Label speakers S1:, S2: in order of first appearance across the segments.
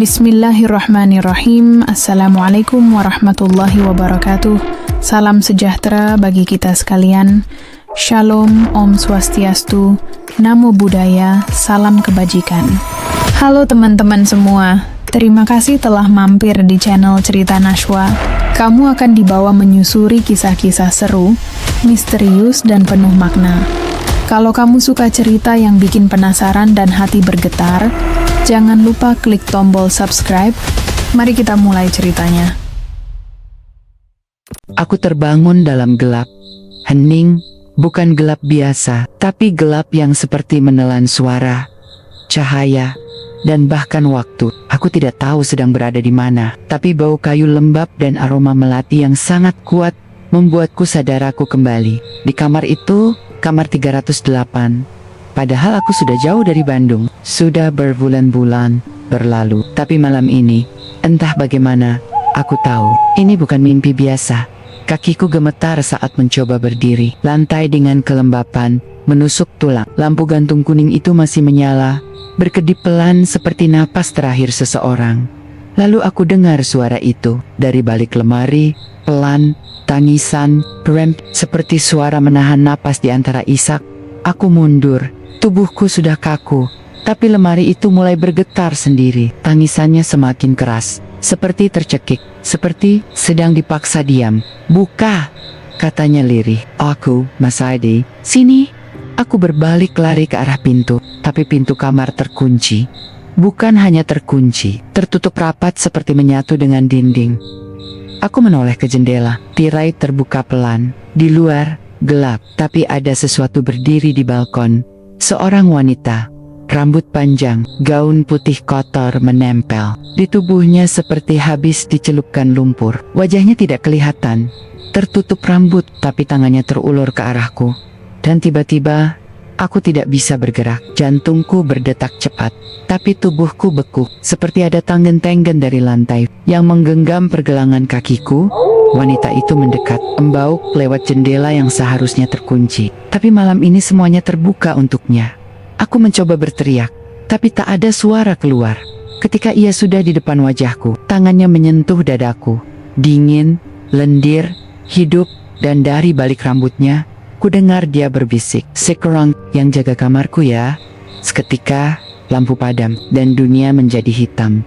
S1: Bismillahirrahmanirrahim. Assalamualaikum warahmatullahi wabarakatuh. Salam sejahtera bagi kita sekalian. Shalom, Om Swastiastu, Namo Buddhaya, salam kebajikan. Halo teman-teman semua, terima kasih telah mampir di channel Cerita Nashwa. Kamu akan dibawa menyusuri kisah-kisah seru, misterius, dan penuh makna. Kalau kamu suka cerita yang bikin penasaran dan hati bergetar, jangan lupa klik tombol subscribe. Mari kita mulai ceritanya.
S2: Aku terbangun dalam gelap, hening, bukan gelap biasa, tapi gelap yang seperti menelan suara, cahaya, dan bahkan waktu. Aku tidak tahu sedang berada di mana, tapi bau kayu lembab dan aroma melati yang sangat kuat membuatku sadar aku kembali. Di kamar itu, kamar 308. Padahal aku sudah jauh dari Bandung, sudah berbulan-bulan berlalu. Tapi malam ini, entah bagaimana, aku tahu, ini bukan mimpi biasa. Kakiku gemetar saat mencoba berdiri. Lantai dengan kelembapan, menusuk tulang. Lampu gantung kuning itu masih menyala, berkedip pelan seperti napas terakhir seseorang. Lalu aku dengar suara itu, dari balik lemari, pelan, tangisan, rem, seperti suara menahan napas di antara isak. Aku mundur, tubuhku sudah kaku, tapi lemari itu mulai bergetar sendiri. Tangisannya semakin keras, seperti tercekik, seperti sedang dipaksa diam. "Buka," katanya lirih. "Aku, Mas Adi, sini." Aku berbalik lari ke arah pintu, tapi pintu kamar terkunci. Bukan hanya terkunci, tertutup rapat seperti menyatu dengan dinding. Aku menoleh ke jendela, tirai terbuka pelan. Di luar, gelap, tapi ada sesuatu berdiri di balkon. Seorang wanita, rambut panjang, gaun putih kotor menempel di tubuhnya seperti habis dicelupkan lumpur. Wajahnya tidak kelihatan, tertutup rambut, tapi tangannya terulur ke arahku. Dan tiba-tiba, aku tidak bisa bergerak. Jantungku berdetak cepat, tapi tubuhku beku, seperti ada tanggen-tanggen dari lantai yang menggenggam pergelangan kakiku. Wanita itu mendekat, membauk lewat jendela yang seharusnya terkunci. Tapi malam ini semuanya terbuka untuknya. Aku mencoba berteriak, tapi tak ada suara keluar. Ketika ia sudah di depan wajahku, tangannya menyentuh dadaku. Dingin, lendir, hidup, dan dari balik rambutnya, ku dengar dia berbisik, "Sekarang yang jaga kamarku ya." Seketika, lampu padam, dan dunia menjadi hitam.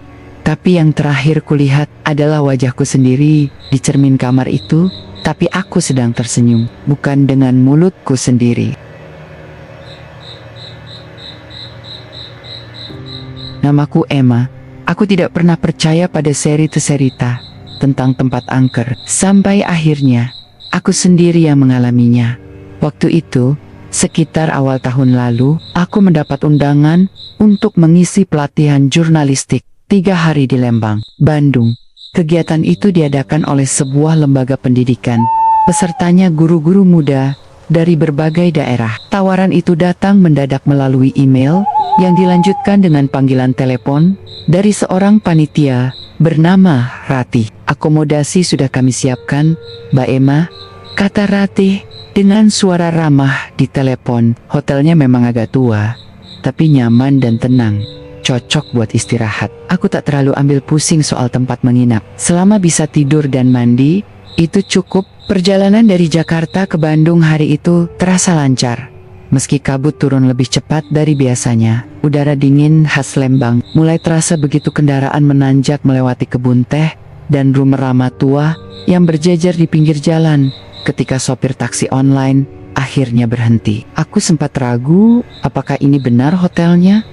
S2: Tapi yang terakhir kulihat adalah wajahku sendiri di cermin kamar itu, tapi aku sedang tersenyum, bukan dengan mulutku sendiri. Namaku Emma. Aku tidak pernah percaya pada cerita tentang tempat angker, sampai akhirnya aku sendiri yang mengalaminya. Waktu itu, sekitar awal tahun lalu, aku mendapat undangan untuk mengisi pelatihan jurnalistik 3 hari di Lembang, Bandung. Kegiatan itu diadakan oleh sebuah lembaga pendidikan. Pesertanya guru-guru muda dari berbagai daerah. Tawaran itu datang mendadak melalui email yang dilanjutkan dengan panggilan telepon dari seorang panitia bernama Ratih. "Akomodasi sudah kami siapkan, Mbak Emma," kata Ratih dengan suara ramah di telepon. Hotelnya memang agak tua, tapi nyaman dan tenang. Cocok buat istirahat. Aku tak terlalu ambil pusing soal tempat menginap. Selama bisa tidur dan mandi, itu cukup. Perjalanan dari Jakarta ke Bandung hari itu terasa lancar. Meski kabut turun lebih cepat dari biasanya, udara dingin khas Lembang mulai terasa begitu kendaraan menanjak melewati kebun teh dan rumah ramah tua yang berjejer di pinggir jalan. Ketika sopir taksi online akhirnya berhenti, aku sempat ragu apakah ini benar hotelnya.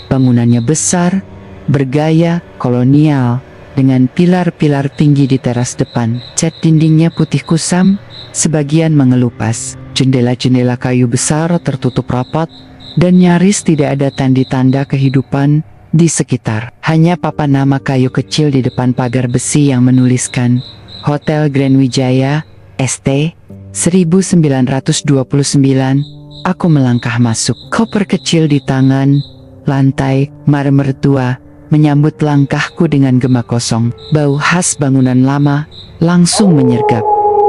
S2: Bangunannya besar, bergaya kolonial, dengan pilar-pilar tinggi di teras depan. Cat dindingnya putih kusam, sebagian mengelupas. Jendela-jendela kayu besar tertutup rapat, dan nyaris tidak ada tanda-tanda kehidupan di sekitar. Hanya papan nama kayu kecil di depan pagar besi yang menuliskan Hotel Grand Wijaya, ST, 1929. Aku melangkah masuk. Koper kecil di tangan, lantai, marmer tua, menyambut langkahku dengan gema kosong. Bau khas bangunan lama langsung menyergap.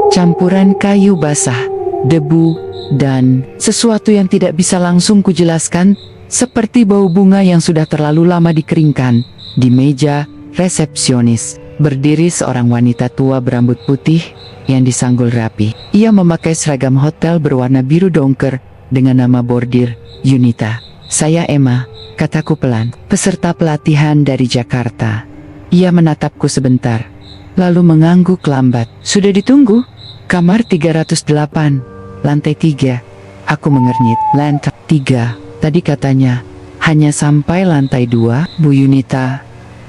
S2: Campuran kayu basah, debu, dan sesuatu yang tidak bisa langsung kujelaskan, seperti bau bunga yang sudah terlalu lama dikeringkan. Di meja resepsionis berdiri seorang wanita tua berambut putih yang disanggul rapi. Ia memakai seragam hotel berwarna biru dongker dengan nama bordir Yunita. "Saya Emma," kataku pelan, "peserta pelatihan dari Jakarta." Ia menatapku sebentar, lalu mengangguk lambat. "Sudah ditunggu?" "Kamar 308, lantai 3. Aku mengernyit. "Lantai 3, tadi katanya hanya sampai lantai 2, Bu Yunita."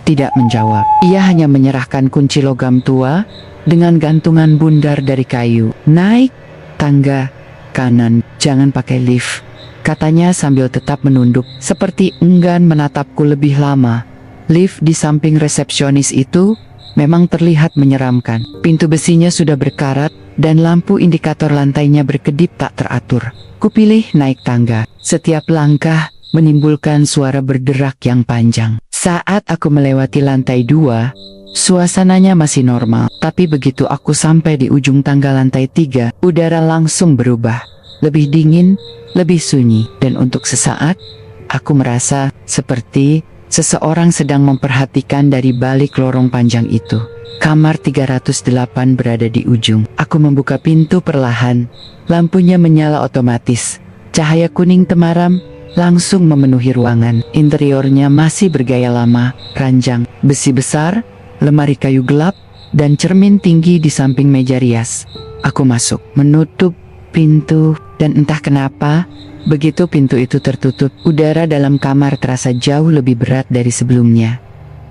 S2: Tidak menjawab. Ia hanya menyerahkan kunci logam tua dengan gantungan bundar dari kayu. "Naik tangga kanan, jangan pakai lift," katanya sambil tetap menunduk, seperti enggan menatapku lebih lama. Lift di samping resepsionis itu memang terlihat menyeramkan. Pintu besinya sudah berkarat dan lampu indikator lantainya berkedip tak teratur. Kupilih naik tangga. Setiap langkah menimbulkan suara berderak yang panjang. Saat aku melewati lantai 2, suasananya masih normal. Tapi begitu aku sampai di ujung tangga lantai 3, udara langsung berubah. Lebih dingin, lebih sunyi. Dan untuk sesaat, aku merasa seperti seseorang sedang memperhatikan dari balik lorong panjang itu. Kamar 308 berada di ujung. Aku membuka pintu perlahan. Lampunya menyala otomatis. Cahaya kuning temaram langsung memenuhi ruangan. Interiornya masih bergaya lama, ranjang, besi besar, lemari kayu gelap, dan cermin tinggi di samping meja rias. Aku masuk, menutup pintu, dan entah kenapa, begitu pintu itu tertutup, udara dalam kamar terasa jauh lebih berat dari sebelumnya.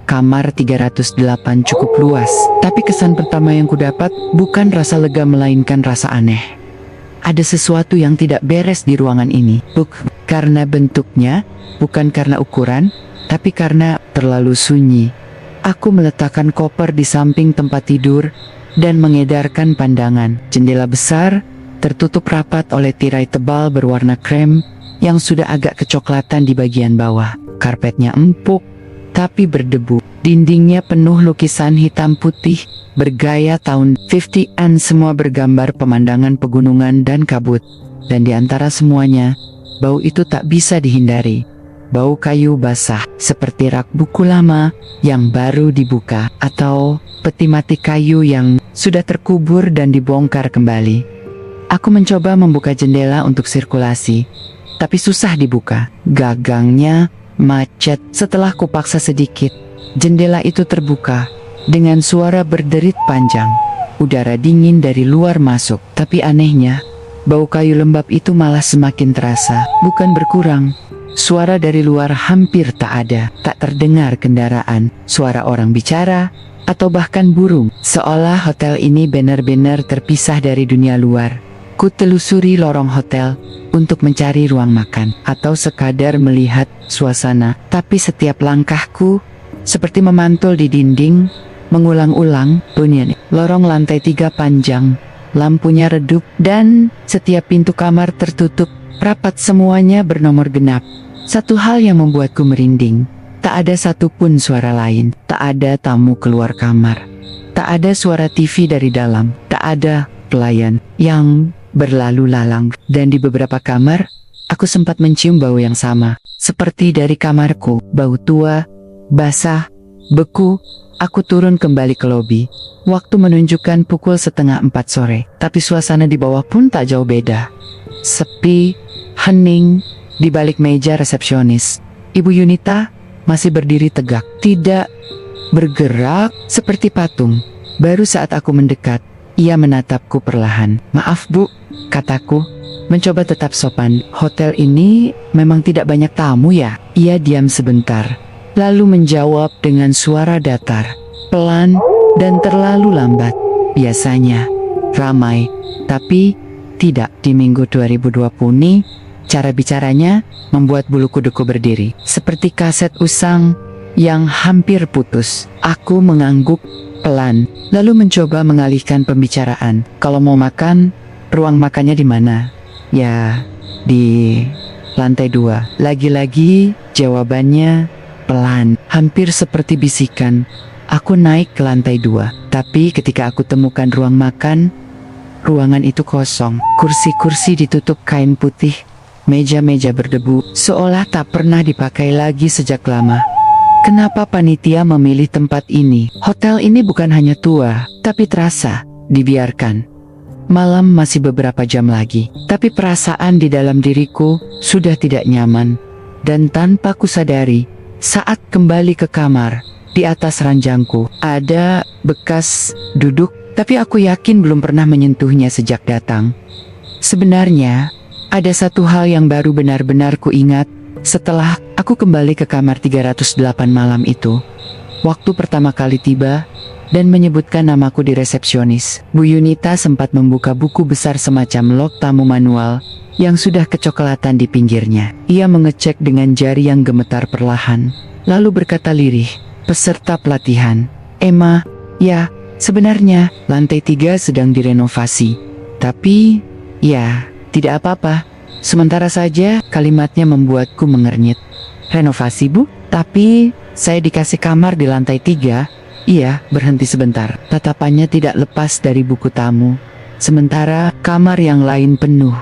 S2: Kamar 308 cukup luas, tapi kesan pertama yang kudapat bukan rasa lega melainkan rasa aneh. Ada sesuatu yang tidak beres di ruangan ini. Karena bentuknya, bukan karena ukuran, tapi karena terlalu sunyi. Aku meletakkan koper di samping tempat tidur dan mengedarkan pandangan. Jendela besar tertutup rapat oleh tirai tebal berwarna krem yang sudah agak kecoklatan di bagian bawah. Karpetnya empuk tapi berdebu. Dindingnya penuh lukisan hitam putih bergaya tahun 50-an, semua bergambar pemandangan pegunungan dan kabut. Dan di antara semuanya, bau itu tak bisa dihindari. Bau kayu basah, seperti rak buku lama yang baru dibuka, atau peti mati kayu yang sudah terkubur dan dibongkar kembali. Aku mencoba membuka jendela untuk sirkulasi, tapi susah dibuka. Gagangnya macet. Setelah kupaksa sedikit, jendela itu terbuka dengan suara berderit panjang. Udara dingin dari luar masuk, tapi anehnya, bau kayu lembab itu malah semakin terasa, bukan berkurang. Suara dari luar hampir tak ada, tak terdengar kendaraan, suara orang bicara, atau bahkan burung. Seolah hotel ini benar-benar terpisah dari dunia luar. Ku telusuri lorong hotel untuk mencari ruang makan, atau sekadar melihat suasana. Tapi setiap langkahku seperti memantul di dinding, mengulang-ulang bunyi. Lorong lantai 3 panjang, lampunya redup, dan setiap pintu kamar tertutup rapat, semuanya bernomor genap. Satu hal yang membuatku merinding, tak ada satupun suara lain, tak ada tamu keluar kamar, tak ada suara TV dari dalam, tak ada pelayan yang berlalu lalang. Dan di beberapa kamar, aku sempat mencium bau yang sama, seperti dari kamarku, bau tua, basah, beku. Aku turun kembali ke lobi. Waktu menunjukkan pukul 3:30 sore, tapi suasana di bawah pun tak jauh beda. Sepi, hening. Di balik meja resepsionis, Ibu Yunita masih berdiri tegak, tidak bergerak, seperti patung. Baru saat aku mendekat, ia menatapku perlahan. "Maaf Bu," kataku, mencoba tetap sopan. "Hotel ini memang tidak banyak tamu ya?" Ia diam sebentar, lalu menjawab dengan suara datar, pelan, dan terlalu lambat. "Biasanya ramai, tapi tidak di minggu 2020 ini." Cara bicaranya membuat bulu kuduku berdiri, seperti kaset usang yang hampir putus. Aku mengangguk pelan, lalu mencoba mengalihkan pembicaraan. "Kalau mau makan, ruang makannya di mana?" "Ya, di lantai 2. Lagi-lagi jawabannya pelan, hampir seperti bisikan. Aku naik ke lantai 2, tapi ketika aku temukan ruang makan, ruangan itu kosong. Kursi-kursi ditutup kain putih, meja-meja berdebu, seolah tak pernah dipakai lagi sejak lama. kenapa panitia memilih tempat ini. Hotel ini bukan hanya tua, tapi terasa dibiarkan. Malam masih beberapa jam lagi, tapi perasaan di dalam diriku sudah tidak nyaman. Dan tanpa kusadari, saat kembali ke kamar, di atas ranjangku ada bekas duduk, tapi aku yakin belum pernah menyentuhnya sejak datang. Sebenarnya, ada satu hal yang baru benar-benar kuingat setelah aku kembali ke kamar 308 malam itu. Waktu pertama kali tiba dan menyebutkan namaku di resepsionis, Bu Yunita sempat membuka buku besar semacam log tamu manual yang sudah kecoklatan di pinggirnya. Ia mengecek dengan jari yang gemetar perlahan, lalu berkata lirih, "Peserta pelatihan, Emma, ya, sebenarnya lantai 3 sedang direnovasi. Tapi, ya, tidak apa-apa." Sementara saja kalimatnya membuatku mengernyit. "Renovasi, Bu? Tapi saya dikasih kamar di lantai 3. Ia berhenti sebentar. Tatapannya tidak lepas dari buku tamu. "Sementara kamar yang lain penuh,"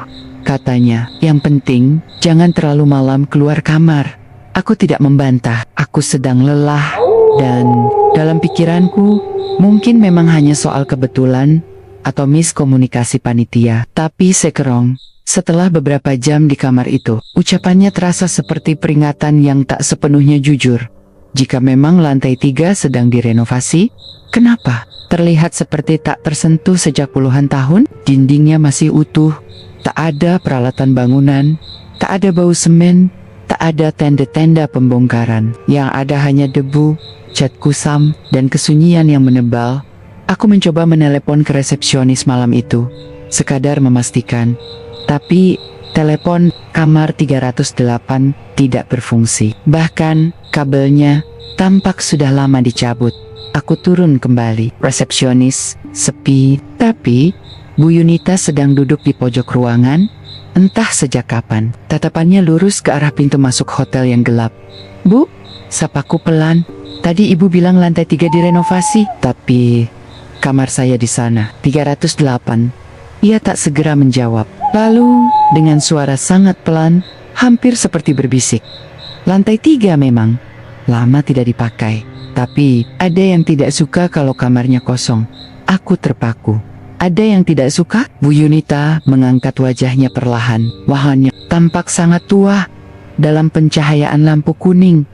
S2: katanya. "Yang penting, jangan terlalu malam keluar kamar." Aku tidak membantah. Aku sedang lelah. Dan dalam pikiranku, mungkin memang hanya soal kebetulan atau miskomunikasi panitia. Tapi sekerong, setelah beberapa jam di kamar itu, ucapannya terasa seperti peringatan yang tak sepenuhnya jujur. Jika memang lantai 3 sedang direnovasi, kenapa terlihat seperti tak tersentuh sejak puluhan tahun? Dindingnya masih utuh, tak ada peralatan bangunan, tak ada bau semen, tak ada tenda-tenda pembongkaran. Yang ada hanya debu, cat kusam, dan kesunyian yang menebal. Aku mencoba menelepon ke resepsionis malam itu, sekadar memastikan. Tapi telepon kamar 308 tidak berfungsi. Bahkan kabelnya tampak sudah lama dicabut. Aku turun kembali. Resepsionis sepi, tapi Bu Yunita sedang duduk di pojok ruangan. Entah sejak kapan, tatapannya lurus ke arah pintu masuk hotel yang gelap. "Bu," sapaku pelan. "Tadi ibu bilang lantai 3 direnovasi." "Tapi kamar saya di sana, 308. Ia tak segera menjawab. Lalu, dengan suara sangat pelan, hampir seperti berbisik, "Lantai 3 memang lama tidak dipakai. Tapi ada yang tidak suka kalau kamarnya kosong." Aku terpaku. "Ada yang tidak suka?" Bu Yunita mengangkat wajahnya perlahan. Wajahnya tampak sangat tua dalam pencahayaan lampu kuning.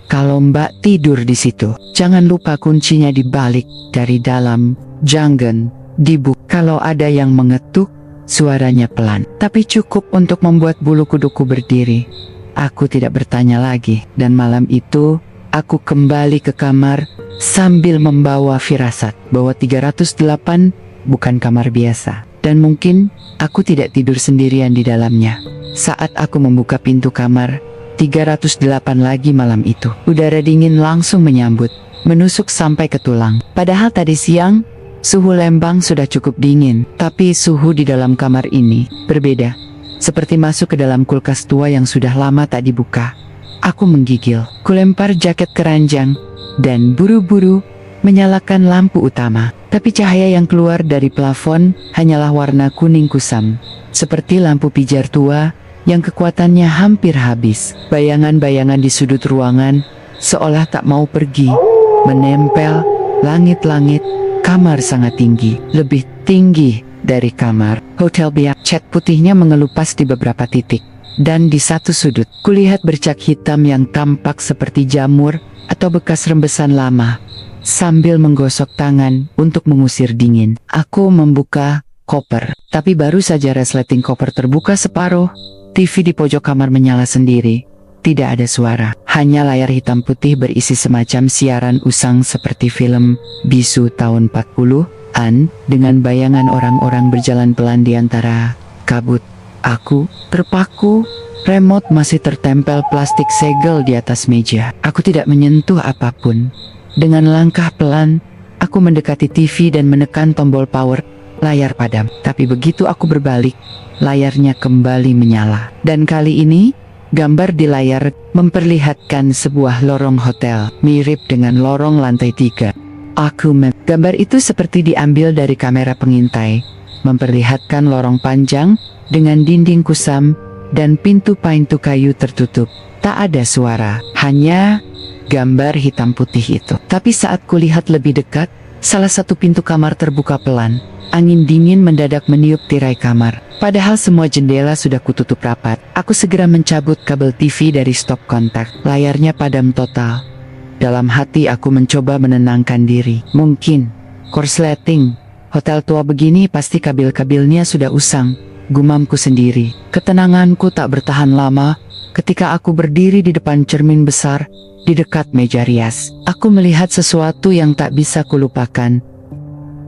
S2: "Kalau Mbak tidur di situ, jangan lupa kuncinya dibalik dari dalam. Jangan dibuka." Kalau ada yang mengetuk, suaranya pelan, tapi cukup untuk membuat bulu kuduku berdiri. Aku tidak bertanya lagi, dan malam itu aku kembali ke kamar sambil membawa firasat bahwa 308 bukan kamar biasa, dan mungkin aku tidak tidur sendirian di dalamnya. Saat aku membuka pintu kamar 308 lagi malam itu, udara dingin langsung menyambut, menusuk sampai ke tulang. Padahal tadi siang suhu Lembang sudah cukup dingin, tapi suhu di dalam kamar ini berbeda, seperti masuk ke dalam kulkas tua yang sudah lama tak dibuka. Aku menggigil, kulempar jaket ke ranjang, dan buru-buru menyalakan lampu utama. Tapi cahaya yang keluar dari plafon hanyalah warna kuning kusam, seperti lampu pijar tua yang kekuatannya hampir habis. Bayangan-bayangan di sudut ruangan seolah tak mau pergi, menempel. Langit-langit kamar sangat tinggi, lebih tinggi dari kamar hotel biak. Cat putihnya mengelupas di beberapa titik, dan di satu sudut kulihat bercak hitam yang tampak seperti jamur atau bekas rembesan lama. Sambil menggosok tangan untuk mengusir dingin, aku membuka koper. Tapi baru saja resleting koper terbuka separuh, TV di pojok kamar menyala sendiri. Tidak ada suara, hanya layar hitam putih berisi semacam siaran usang seperti film bisu tahun 40-an, dengan bayangan orang-orang berjalan pelan di antara kabut. Aku terpaku, remote masih tertempel plastik segel di atas meja. Aku tidak menyentuh apapun. Dengan langkah pelan, aku mendekati TV dan menekan tombol power. Layar padam, tapi begitu aku berbalik, layarnya kembali menyala. Dan kali ini, gambar di layar memperlihatkan sebuah lorong hotel, mirip dengan lorong lantai 3. Gambar itu seperti diambil dari kamera pengintai, memperlihatkan lorong panjang dengan dinding kusam dan pintu-pintu kayu tertutup. Tak ada suara, hanya gambar hitam putih itu. Tapi saat kulihat lebih dekat, salah satu pintu kamar terbuka pelan. Angin dingin mendadak meniup tirai kamar. Padahal semua jendela sudah kututup rapat. Aku segera mencabut kabel TV dari stop kontak. Layarnya padam total. Dalam hati aku mencoba menenangkan diri. Mungkin korsleting. Hotel tua begini pasti kabil-kabilnya sudah usang. Gumamku sendiri. Ketenanganku tak bertahan lama ketika aku berdiri di depan cermin besar di dekat meja rias. Aku melihat sesuatu yang tak bisa kulupakan.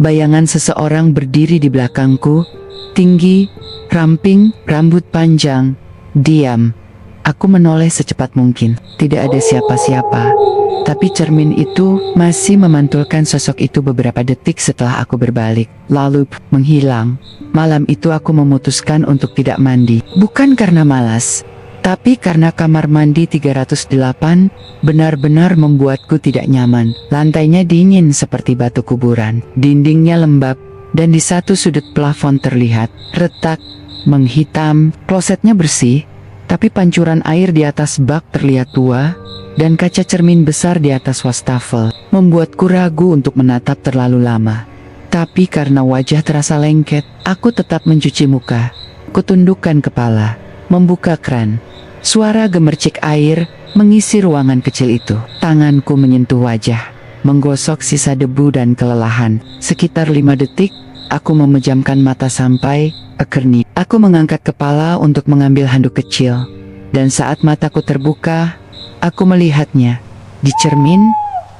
S2: Bayangan seseorang berdiri di belakangku, tinggi, ramping, rambut panjang, diam. Aku menoleh secepat mungkin. Tidak ada siapa-siapa. Tapi cermin itu masih memantulkan sosok itu beberapa detik setelah aku berbalik. Lalu menghilang. Malam itu aku memutuskan untuk tidak mandi. Bukan karena malas, tapi karena kamar mandi 308 benar-benar membuatku tidak nyaman. Lantainya dingin seperti batu kuburan. Dindingnya lembab, dan di satu sudut plafon terlihat retak, menghitam. Klosetnya bersih, tapi pancuran air di atas bak terlihat tua, dan kaca cermin besar di atas wastafel membuatku ragu untuk menatap terlalu lama. Tapi karena wajah terasa lengket, aku tetap mencuci muka. Kutundukkan kepala, membuka kran. Suara gemercik air mengisi ruangan kecil itu. Tanganku menyentuh wajah, menggosok sisa debu dan kelelahan. Sekitar 5 detik, aku memejamkan mata sampai kekerni. Aku mengangkat kepala untuk mengambil handuk kecil. Dan saat mataku terbuka, aku melihatnya. Di cermin,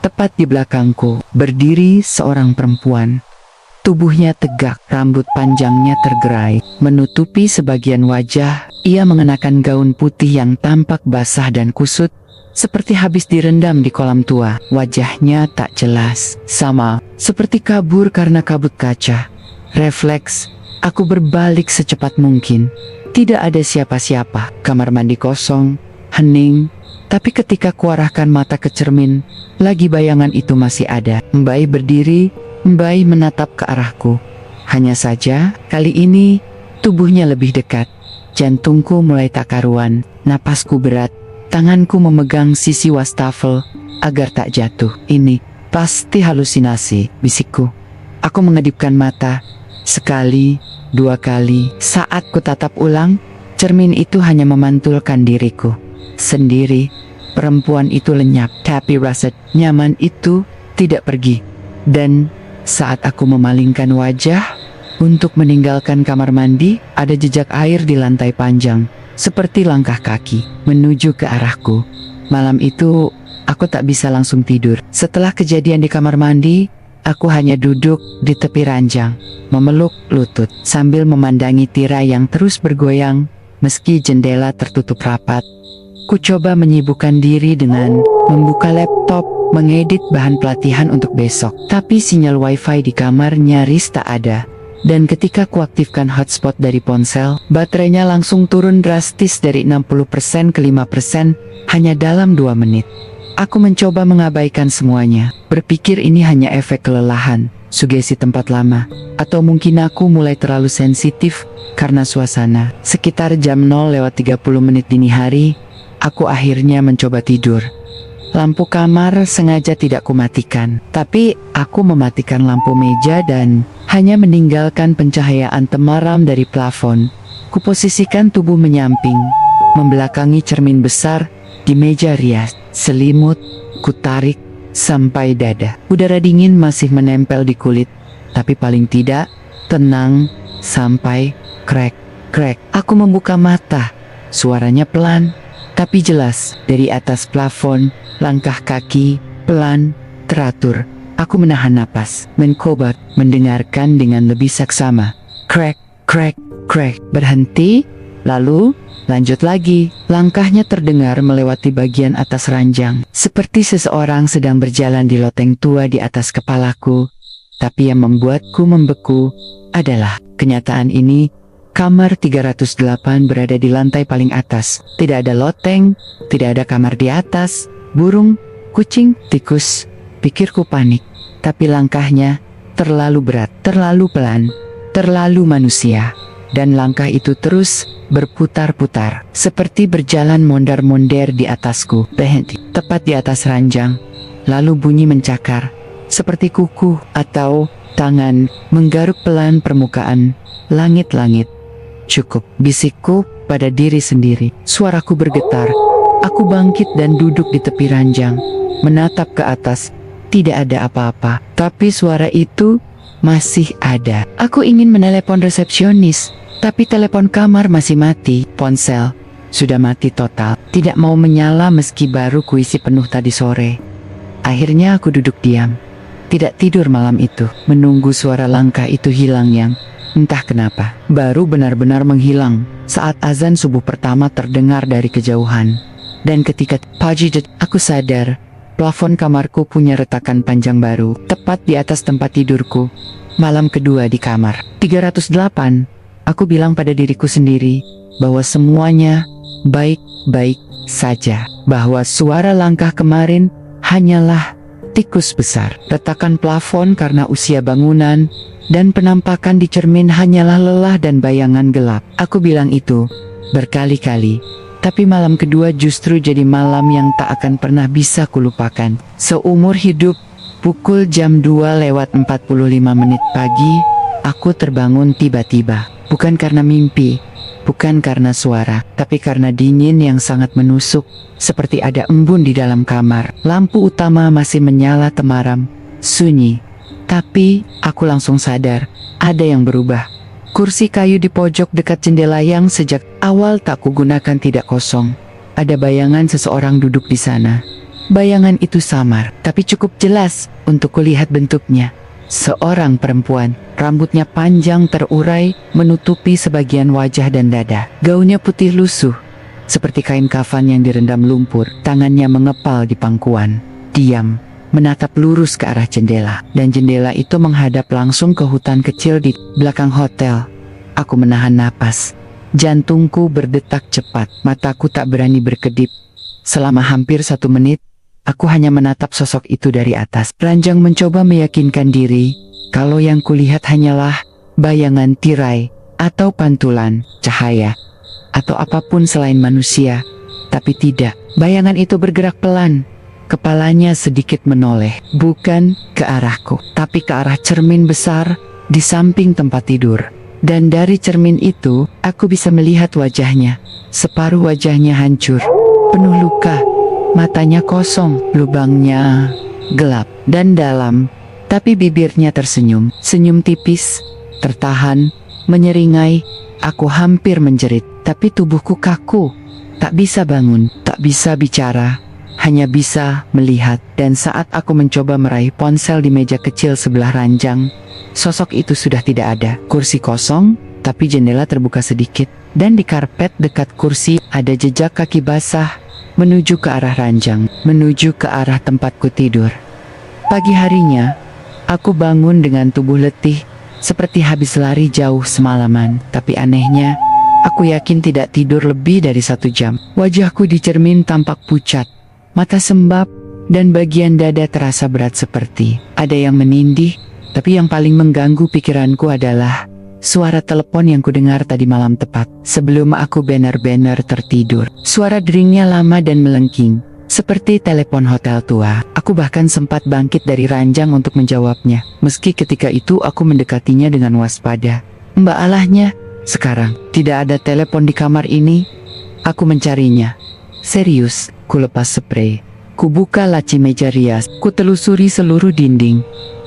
S2: tepat di belakangku, berdiri seorang perempuan. Tubuhnya tegak, rambut panjangnya tergerai, menutupi sebagian wajah. Ia mengenakan gaun putih yang tampak basah dan kusut, seperti habis direndam di kolam tua. Wajahnya tak jelas, sama seperti kabur karena kabut kaca. Refleks, aku berbalik secepat mungkin. Tidak ada siapa-siapa, kamar mandi kosong, hening. Tapi ketika kuarahkan mata ke cermin, lagi bayangan itu masih ada. Mbai berdiri, Mbai menatap ke arahku. Hanya saja, kali ini, tubuhnya lebih dekat. Jantungku mulai tak karuan, napasku berat, tanganku memegang sisi wastafel agar tak jatuh. Ini pasti halusinasi, bisikku. Aku mengedipkan mata, sekali, 2 kali. Saat ku tatap ulang, cermin itu hanya memantulkan diriku. Sendiri, perempuan itu lenyap, tapi rasa nyaman itu tidak pergi. Dan saat aku memalingkan wajah untuk meninggalkan kamar mandi, ada jejak air di lantai panjang, seperti langkah kaki, menuju ke arahku. Malam itu, aku tak bisa langsung tidur. Setelah kejadian di kamar mandi, aku hanya duduk di tepi ranjang, memeluk lutut, sambil memandangi tirai yang terus bergoyang, meski jendela tertutup rapat. Ku coba menyibukkan diri dengan membuka laptop, mengedit bahan pelatihan untuk besok. Tapi sinyal wifi di kamar nyaris tak ada. Dan ketika kuaktifkan hotspot dari ponsel, baterainya langsung turun drastis dari 60% ke 5% hanya dalam 2 menit. Aku mencoba mengabaikan semuanya, berpikir ini hanya efek kelelahan, sugesti tempat lama, atau mungkin aku mulai terlalu sensitif karena suasana. Sekitar jam 0:30 dini hari, aku akhirnya mencoba tidur. Lampu kamar sengaja tidak kumatikan, tapi aku mematikan lampu meja dan hanya meninggalkan pencahayaan temaram dari plafon. Kuposisikan tubuh menyamping, membelakangi cermin besar di meja rias. Selimut kutarik sampai dada. Udara dingin masih menempel di kulit, tapi paling tidak tenang sampai krek, krek. Aku membuka mata, suaranya pelan tapi jelas dari atas plafon. Langkah kaki pelan, teratur. Aku menahan napas, menkobat, mendengarkan dengan lebih saksama. Krek, krek, krek. Berhenti, lalu lanjut lagi. Langkahnya terdengar melewati bagian atas ranjang, seperti seseorang sedang berjalan di loteng tua di atas kepalaku. Tapi yang membuatku membeku adalah kenyataan ini. Kamar 308 berada di lantai paling atas. Tidak ada loteng, tidak ada kamar di atas. Burung, kucing, tikus. Pikirku panik. Tapi langkahnya terlalu berat, terlalu pelan, terlalu manusia. dan langkah itu terus berputar-putar, seperti berjalan mondar-mondir di atasku. Berhenti tepat di atas ranjang, lalu bunyi mencakar, seperti kuku atau tangan menggaruk pelan permukaan langit-langit. Cukup, bisikku pada diri sendiri. Suaraku bergetar. Aku bangkit dan duduk di tepi ranjang, menatap ke atas. Tidak ada apa-apa, tapi suara itu masih ada. Aku ingin menelepon resepsionis, tapi telepon kamar masih mati. Ponsel sudah mati total, tidak mau menyala meski baru kuisi penuh tadi sore. Akhirnya aku duduk diam, tidak tidur malam itu, menunggu suara langkah itu hilang yang entah kenapa baru benar-benar menghilang saat azan subuh pertama terdengar dari kejauhan. Dan ketika pagi aku sadar, plafon kamarku punya retakan panjang baru, tepat di atas tempat tidurku. Malam kedua di kamar 308, aku bilang pada diriku sendiri bahwa semuanya baik-baik saja, bahwa suara langkah kemarin hanyalah tikus besar, retakan plafon karena usia bangunan, dan penampakan di cermin hanyalah lelah dan bayangan gelap. Aku bilang itu berkali-kali, tapi malam kedua justru jadi malam yang tak akan pernah bisa kulupakan. Seumur hidup, pukul jam 2:45 pagi, aku terbangun tiba-tiba. Bukan karena mimpi, bukan karena suara, tapi karena dingin yang sangat menusuk, seperti ada embun di dalam kamar. Lampu utama masih menyala temaram, sunyi. Tapi, aku langsung sadar, ada yang berubah. Kursi kayu di pojok dekat jendela yang sejak awal tak kugunakan tidak kosong. Ada bayangan seseorang duduk di sana. Bayangan itu samar, tapi cukup jelas untuk kulihat bentuknya. Seorang perempuan, rambutnya panjang terurai, menutupi sebagian wajah dan dada. Gaunnya putih lusuh, seperti kain kafan yang direndam lumpur. Tangannya mengepal di pangkuan. Diam, menatap lurus ke arah jendela, dan jendela itu menghadap langsung ke hutan kecil di belakang hotel. Aku menahan napas. Jantungku berdetak cepat, mataku tak berani berkedip. Selama hampir 1 menit, aku hanya menatap sosok itu dari atas. Ranjang mencoba meyakinkan diri kalau yang kulihat hanyalah bayangan tirai atau pantulan cahaya atau apapun selain manusia. Tapi tidak, bayangan itu bergerak pelan. Kepalanya sedikit menoleh, bukan ke arahku, tapi ke arah cermin besar di samping tempat tidur. Dan dari cermin itu, aku bisa melihat wajahnya. Separuh wajahnya hancur, penuh luka, matanya kosong, lubangnya gelap dan dalam, tapi bibirnya tersenyum, senyum tipis, tertahan, menyeringai. Aku hampir menjerit, tapi tubuhku kaku, tak bisa bangun, tak bisa bicara. Hanya bisa melihat. Dan saat aku mencoba meraih ponsel di meja kecil sebelah ranjang, sosok itu sudah tidak ada. Kursi kosong, tapi jendela terbuka sedikit. Dan di karpet dekat kursi ada jejak kaki basah menuju ke arah ranjang, menuju ke arah tempatku tidur. Pagi harinya, aku bangun dengan tubuh letih, seperti habis lari jauh semalaman. Tapi anehnya, aku yakin tidak tidur lebih dari 1 jam. Wajahku di cermin tampak pucat, mata sembab, dan bagian dada terasa berat seperti ada yang menindih. Tapi yang paling mengganggu pikiranku adalah suara telepon yang kudengar tadi malam tepat sebelum aku benar-benar tertidur. Suara deringnya lama dan melengking, seperti telepon hotel tua. Aku bahkan sempat bangkit dari ranjang untuk menjawabnya, meski ketika itu aku mendekatinya dengan waspada. Mbak Allahnya, sekarang tidak ada telepon di kamar ini. Aku mencarinya. Serius, ku lepas spray. Ku buka laci meja rias. Ku telusuri seluruh dinding,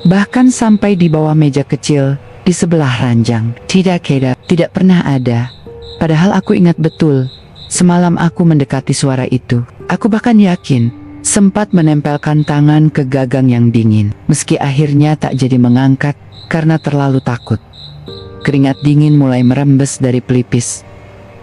S2: bahkan sampai di bawah meja kecil di sebelah ranjang. Tidak pernah ada. Padahal aku ingat betul, semalam aku mendekati suara itu. Aku bahkan yakin sempat menempelkan tangan ke gagang yang dingin, meski akhirnya tak jadi mengangkat karena terlalu takut. Keringat dingin mulai merembes dari pelipis.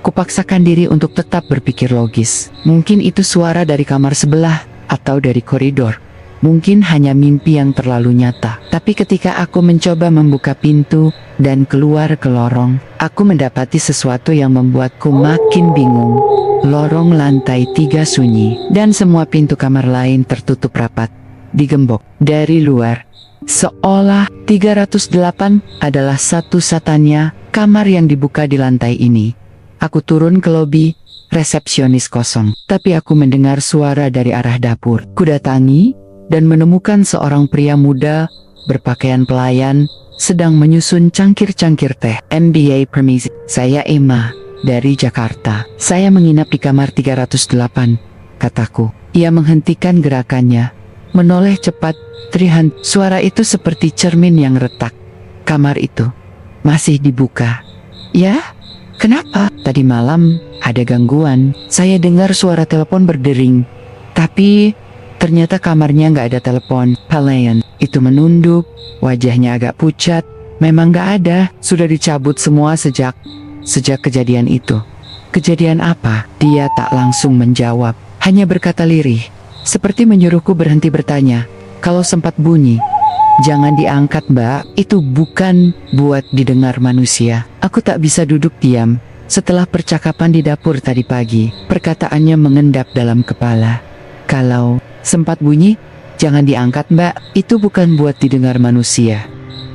S2: Kupaksakan diri untuk tetap berpikir logis. Mungkin itu suara dari kamar sebelah atau dari koridor. Mungkin hanya mimpi yang terlalu nyata. Tapi ketika aku mencoba membuka pintu dan keluar ke lorong, aku mendapati sesuatu yang membuatku makin bingung. Lorong lantai 3 sunyi, dan semua pintu kamar lain tertutup rapat, digembok. Dari luar, Seolah 308 adalah satu-satunya kamar yang dibuka di lantai ini. Aku turun ke lobi, resepsionis kosong. Tapi aku mendengar suara dari arah dapur. Kudatangi dan menemukan seorang pria muda berpakaian pelayan sedang menyusun cangkir-cangkir teh. MBA permisi. Saya Emma dari Jakarta. Saya menginap di kamar 308, kataku. Ia menghentikan gerakannya, menoleh cepat. Trihan, suara itu seperti cermin yang retak. Kamar itu masih dibuka. Ya, kenapa? Tadi malam ada gangguan. Saya dengar suara telepon berdering. Tapi ternyata kamarnya nggak ada telepon. Pelayan itu menunduk, wajahnya agak pucat. Memang nggak ada, sudah dicabut semua sejak kejadian itu. Kejadian apa? Dia tak langsung menjawab, hanya berkata lirih, seperti menyuruhku berhenti bertanya. Kalau sempat bunyi, jangan diangkat mbak, itu bukan buat didengar manusia. Aku tak bisa duduk diam. Setelah percakapan di dapur tadi pagi, perkataannya mengendap dalam kepala. Kalau sempat bunyi, jangan diangkat mbak, itu bukan buat didengar manusia.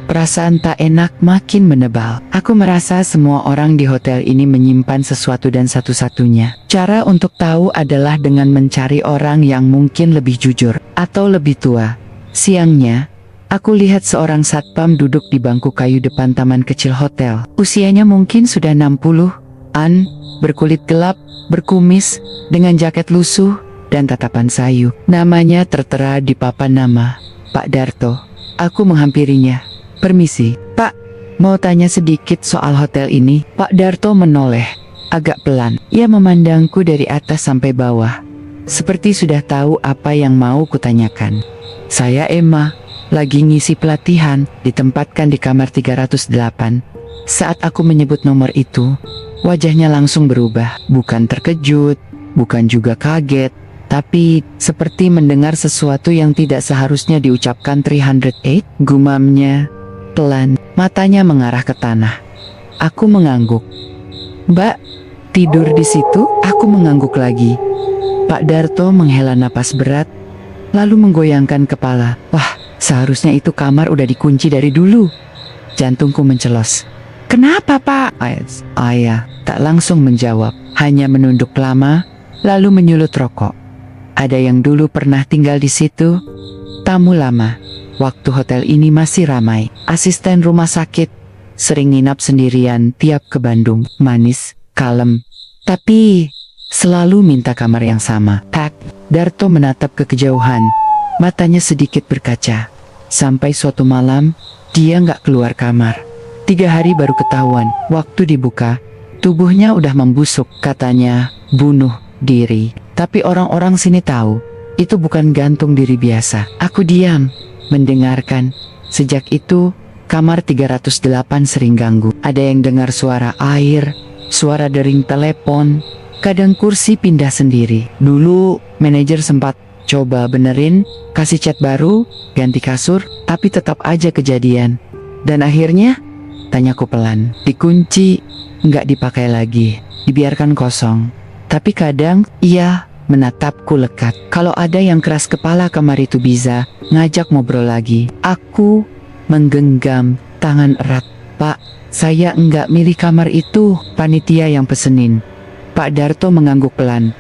S2: Perasaan tak enak makin menebal. Aku merasa semua orang di hotel ini menyimpan sesuatu dan satu-satunya cara untuk tahu adalah dengan mencari orang yang mungkin lebih jujur atau lebih tua. Siangnya, aku lihat seorang satpam duduk di bangku kayu depan taman kecil hotel. Usianya mungkin sudah 60-an, berkulit gelap, berkumis, dengan jaket lusuh, dan tatapan sayu. Namanya tertera di papan nama, Pak Darto. Aku menghampirinya. Permisi, Pak, mau tanya sedikit soal hotel ini. Pak Darto menoleh, agak pelan. Ia memandangku dari atas sampai bawah, seperti sudah tahu apa yang mau kutanyakan. Saya Emma, lagi ngisi pelatihan, ditempatkan di kamar 308. Saat aku menyebut nomor itu, wajahnya langsung berubah. Bukan terkejut, bukan juga kaget, tapi seperti mendengar sesuatu yang tidak seharusnya diucapkan. 308, gumamnya pelan, matanya mengarah ke tanah. Aku mengangguk. Mbak, tidur di situ? Aku mengangguk lagi. Pak Darto menghela napas berat, lalu menggoyangkan kepala. Wah, seharusnya itu kamar udah dikunci dari dulu. Jantungku mencelos. Kenapa Pak? Ayah tak langsung menjawab, hanya menunduk lama, lalu menyulut rokok. Ada yang dulu pernah tinggal di situ, tamu lama. Waktu hotel ini masih ramai, asisten rumah sakit, sering nginap sendirian tiap ke Bandung. Manis, kalem, tapi selalu minta kamar yang sama. Pak Darto menatap ke kejauhan, matanya sedikit berkaca. Sampai suatu malam, dia nggak keluar kamar. 3 hari baru ketahuan, waktu dibuka, tubuhnya udah membusuk. Katanya bunuh diri. Tapi orang-orang sini tahu, itu bukan gantung diri biasa. Aku diam, mendengarkan. Sejak itu, kamar 308 sering ganggu. Ada yang dengar suara air, suara dering telepon, kadang kursi pindah sendiri. Dulu, manajer sempat coba benerin, kasih cat baru, ganti kasur, tapi tetap aja kejadian. Dan akhirnya, tanyaku pelan, dikunci, nggak dipakai lagi, dibiarkan kosong. Tapi kadang, ia menatapku lekat. Kalau ada yang keras kepala kamar itu bisa ngajak ngobrol lagi. Aku menggenggam tangan erat. Pak, saya enggak milih kamar itu, panitia yang pesenin. Pak Darto mengangguk pelan.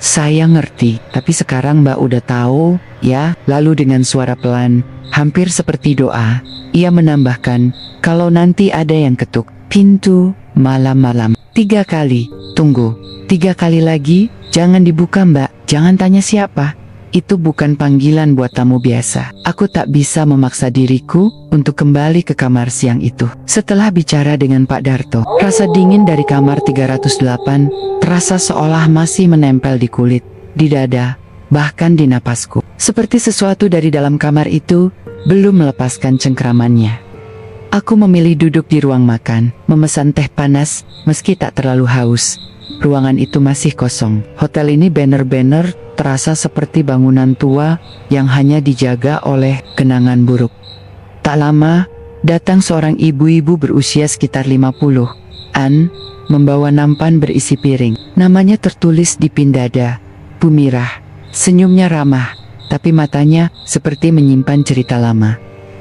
S2: Saya ngerti, tapi sekarang Mbak udah tahu, ya. Lalu dengan suara pelan, hampir seperti doa, ia menambahkan, kalau nanti ada yang ketuk pintu malam-malam 3 kali, tunggu 3 kali lagi, jangan dibuka Mbak, jangan tanya siapa. Itu bukan panggilan buat tamu biasa. Aku tak bisa memaksa diriku untuk kembali ke kamar siang itu. Setelah bicara dengan Pak Darto, rasa dingin dari kamar 308 terasa seolah masih menempel di kulit, di dada, bahkan di napasku. Seperti sesuatu dari dalam kamar itu belum melepaskan cengkramannya. Aku memilih duduk di ruang makan, memesan teh panas meski tak terlalu haus. Ruangan itu masih kosong. Hotel ini banner-banner terasa seperti bangunan tua yang hanya dijaga oleh kenangan buruk. Tak lama, datang seorang ibu-ibu berusia sekitar 50-an, membawa nampan berisi piring. Namanya tertulis di pin dada, Bu Mirah. Senyumnya ramah, tapi matanya seperti menyimpan cerita lama.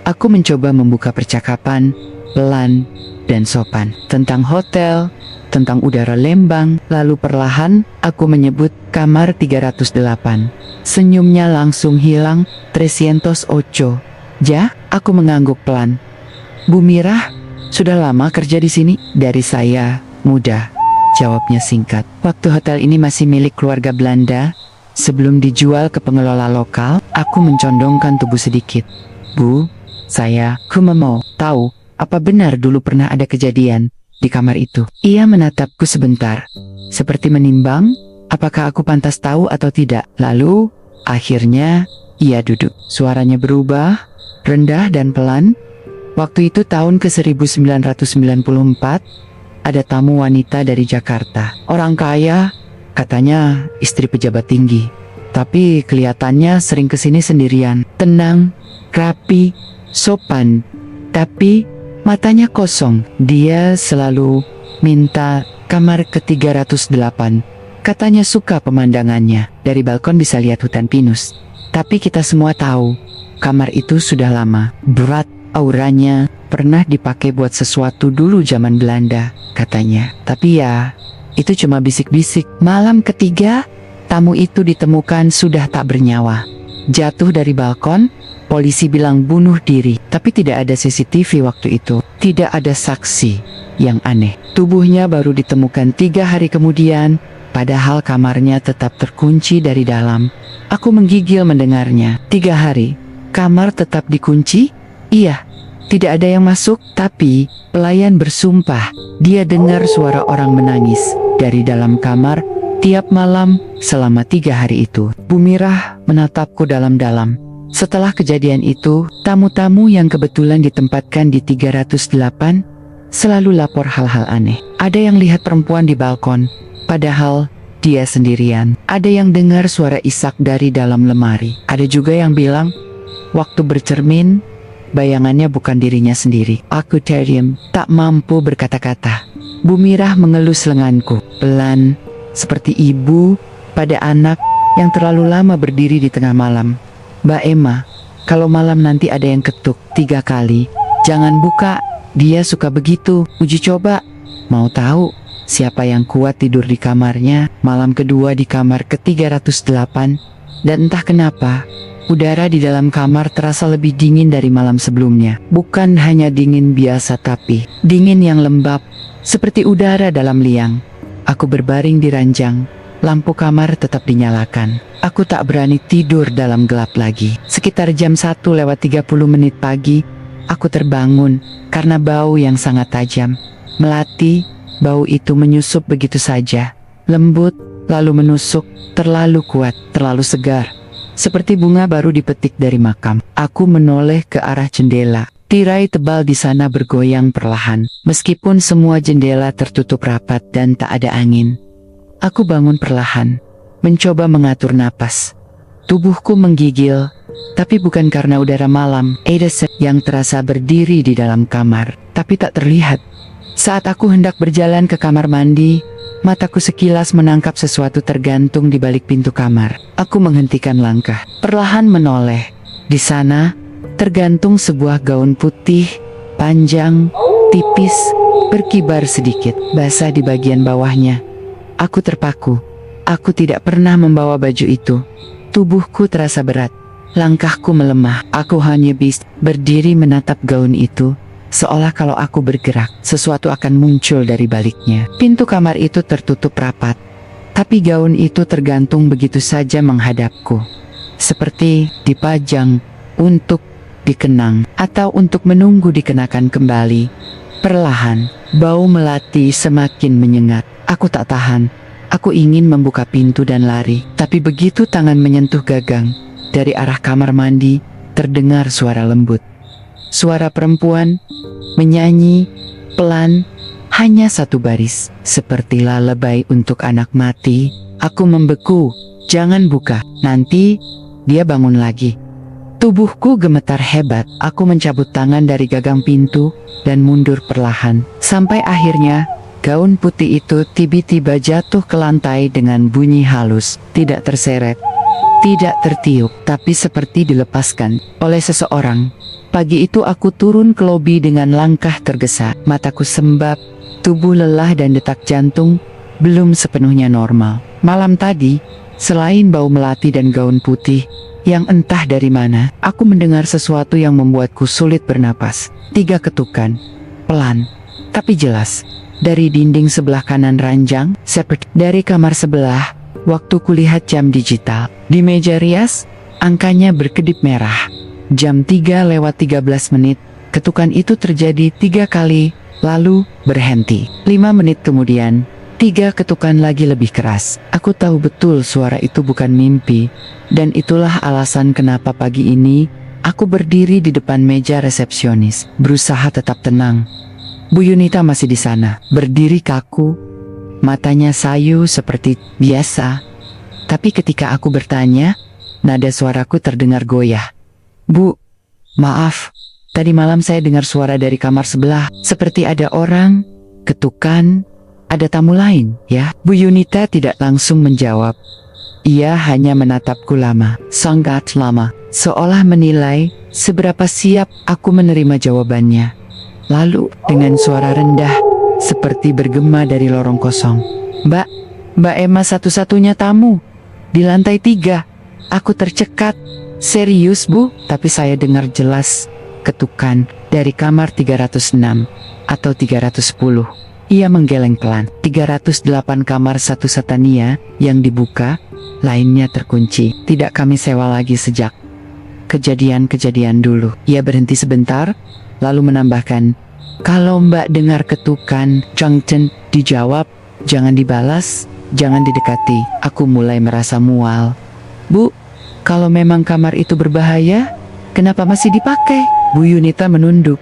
S2: Aku mencoba membuka percakapan, pelan dan sopan, tentang hotel, tentang udara Lembang. Lalu perlahan aku menyebut kamar 308. Senyumnya langsung hilang. 308. Ja, aku mengangguk pelan. Bu Mirah, sudah lama kerja di sini? Dari saya, muda. Jawabnya singkat. Waktu hotel ini masih milik keluarga Belanda, sebelum dijual ke pengelola lokal, aku mencondongkan tubuh sedikit. Bu, aku mau tahu, apa benar dulu pernah ada kejadian di kamar itu? Ia menatapku sebentar, seperti menimbang, apakah aku pantas tahu atau tidak. Lalu, akhirnya, ia duduk. Suaranya berubah, rendah dan pelan. Waktu itu tahun ke-1994, ada tamu wanita dari Jakarta. Orang kaya, katanya istri pejabat tinggi. Tapi kelihatannya sering kesini sendirian. Tenang, rapi, sopan. Tapi matanya kosong. Dia selalu minta kamar ke-308. Katanya suka pemandangannya. Dari balkon bisa lihat hutan pinus. Tapi kita semua tahu, kamar itu sudah lama. Berat, auranya pernah dipakai buat sesuatu dulu zaman Belanda, katanya. Tapi ya, itu cuma bisik-bisik. Malam ketiga, tamu itu ditemukan sudah tak bernyawa. Jatuh dari balkon, polisi bilang bunuh diri. Tapi tidak ada CCTV waktu itu. Tidak ada saksi. Yang aneh, tubuhnya baru ditemukan 3 hari kemudian, padahal kamarnya tetap terkunci dari dalam. Aku menggigil mendengarnya. 3 hari, kamar tetap dikunci? Iya. Tidak ada yang masuk, tapi pelayan bersumpah dia dengar suara orang menangis dari dalam kamar tiap malam selama 3 hari itu. Bu Mirah menatapku dalam-dalam. Setelah kejadian itu, tamu-tamu yang kebetulan ditempatkan di 308 selalu lapor hal-hal aneh. Ada yang lihat perempuan di balkon, padahal dia sendirian. Ada yang dengar suara isak dari dalam lemari. Ada juga yang bilang, waktu bercermin, bayangannya bukan dirinya sendiri. Aku terdiam, tak mampu berkata-kata. Bu Mirah mengelus lenganku, pelan, seperti ibu pada anak yang terlalu lama berdiri di tengah malam. Mbak Emma, kalau malam nanti ada yang ketuk 3 kali, jangan buka. Dia suka begitu. Uji coba. Mau tahu siapa yang kuat tidur di kamarnya? Malam kedua di kamar ke-308, dan entah kenapa, udara di dalam kamar terasa lebih dingin dari malam sebelumnya. Bukan hanya dingin biasa, tapi dingin yang lembab, seperti udara dalam liang. Aku berbaring di ranjang, lampu kamar tetap dinyalakan. Aku tak berani tidur dalam gelap lagi. Sekitar jam 1:30 pagi, aku terbangun karena bau yang sangat tajam. Melati, bau itu menyusup begitu saja. Lembut, lalu menusuk, terlalu kuat, terlalu segar. Seperti bunga baru dipetik dari makam. Aku menoleh ke arah jendela. Tirai tebal di sana bergoyang perlahan. Meskipun semua jendela tertutup rapat dan tak ada angin. Aku bangun perlahan, mencoba mengatur napas. Tubuhku menggigil, tapi bukan karena udara malam. Ada yang terasa berdiri di dalam kamar, tapi tak terlihat. Saat aku hendak berjalan ke kamar mandi, mataku sekilas menangkap sesuatu tergantung di balik pintu kamar. Aku menghentikan langkah, perlahan menoleh. Di sana, tergantung sebuah gaun putih, panjang, tipis, berkibar sedikit, basah di bagian bawahnya. Aku terpaku. Aku tidak pernah membawa baju itu. Tubuhku terasa berat. Langkahku melemah. Aku hanya bisa berdiri menatap gaun itu, seolah kalau aku bergerak, sesuatu akan muncul dari baliknya. Pintu kamar itu tertutup rapat, tapi gaun itu tergantung begitu saja menghadapku. Seperti dipajang untuk dikenang atau untuk menunggu dikenakan kembali. Perlahan, bau melati semakin menyengat. Aku tak tahan. Aku ingin membuka pintu dan lari. Tapi begitu tangan menyentuh gagang, dari arah kamar mandi, terdengar suara lembut. Suara perempuan, menyanyi, pelan, hanya satu baris. Seperti lullaby untuk anak mati. Aku membeku. Jangan buka, nanti dia bangun lagi. Tubuhku gemetar hebat. Aku mencabut tangan dari gagang pintu dan mundur perlahan. Sampai akhirnya, gaun putih itu tiba-tiba jatuh ke lantai dengan bunyi halus. Tidak terseret, tidak tertiup, tapi seperti dilepaskan oleh seseorang. Pagi itu aku turun ke lobi dengan langkah tergesa, mataku sembab, tubuh lelah dan detak jantung belum sepenuhnya normal. Malam tadi, selain bau melati dan gaun putih yang entah dari mana, aku mendengar sesuatu yang membuatku sulit bernapas. 3 ketukan, pelan, tapi jelas, dari dinding sebelah kanan ranjang, seperti dari kamar sebelah. Waktu kulihat jam digital di meja rias, angkanya berkedip merah. Jam 3:13 menit, ketukan itu terjadi 3 kali, lalu berhenti. 5 menit kemudian, 3 ketukan lagi lebih keras. Aku tahu betul suara itu bukan mimpi, dan itulah alasan kenapa pagi ini aku berdiri di depan meja resepsionis, berusaha tetap tenang. Bu Yunita masih di sana, berdiri kaku, matanya sayu seperti biasa. Tapi ketika aku bertanya, nada suaraku terdengar goyah. Bu, maaf, tadi malam saya dengar suara dari kamar sebelah, seperti ada orang, ketukan, ada tamu lain, ya? Bu Yunita tidak langsung menjawab. Ia hanya menatapku lama, sangat lama, seolah menilai seberapa siap aku menerima jawabannya. Lalu, dengan suara rendah, seperti bergema dari lorong kosong. Mbak Emma satu-satunya tamu. Di lantai 3, aku tercekat. Serius bu? Tapi saya dengar jelas ketukan dari kamar 306 atau 310. Ia menggeleng pelan. 308 kamar satu Satania yang dibuka, lainnya terkunci. Tidak kami sewa lagi sejak kejadian-kejadian dulu. Ia berhenti sebentar, lalu menambahkan, kalau mbak dengar ketukan, Changchen, dijawab, jangan dibalas, jangan didekati. Aku mulai merasa mual. Bu, kalau memang kamar itu berbahaya, kenapa masih dipakai? Bu Yunita menunduk.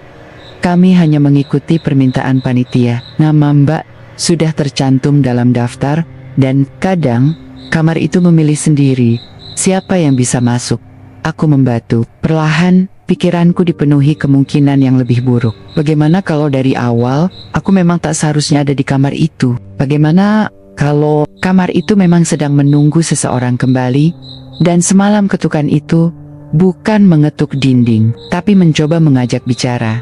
S2: Kami hanya mengikuti permintaan panitia. Nama mbak sudah tercantum dalam daftar, dan kadang kamar itu memilih sendiri siapa yang bisa masuk. Aku membatu. Perlahan, pikiranku dipenuhi kemungkinan yang lebih buruk. Bagaimana kalau dari awal, aku memang tak seharusnya ada di kamar itu? Bagaimana kalau kamar itu memang sedang menunggu seseorang kembali, dan semalam ketukan itu bukan mengetuk dinding, tapi mencoba mengajak bicara?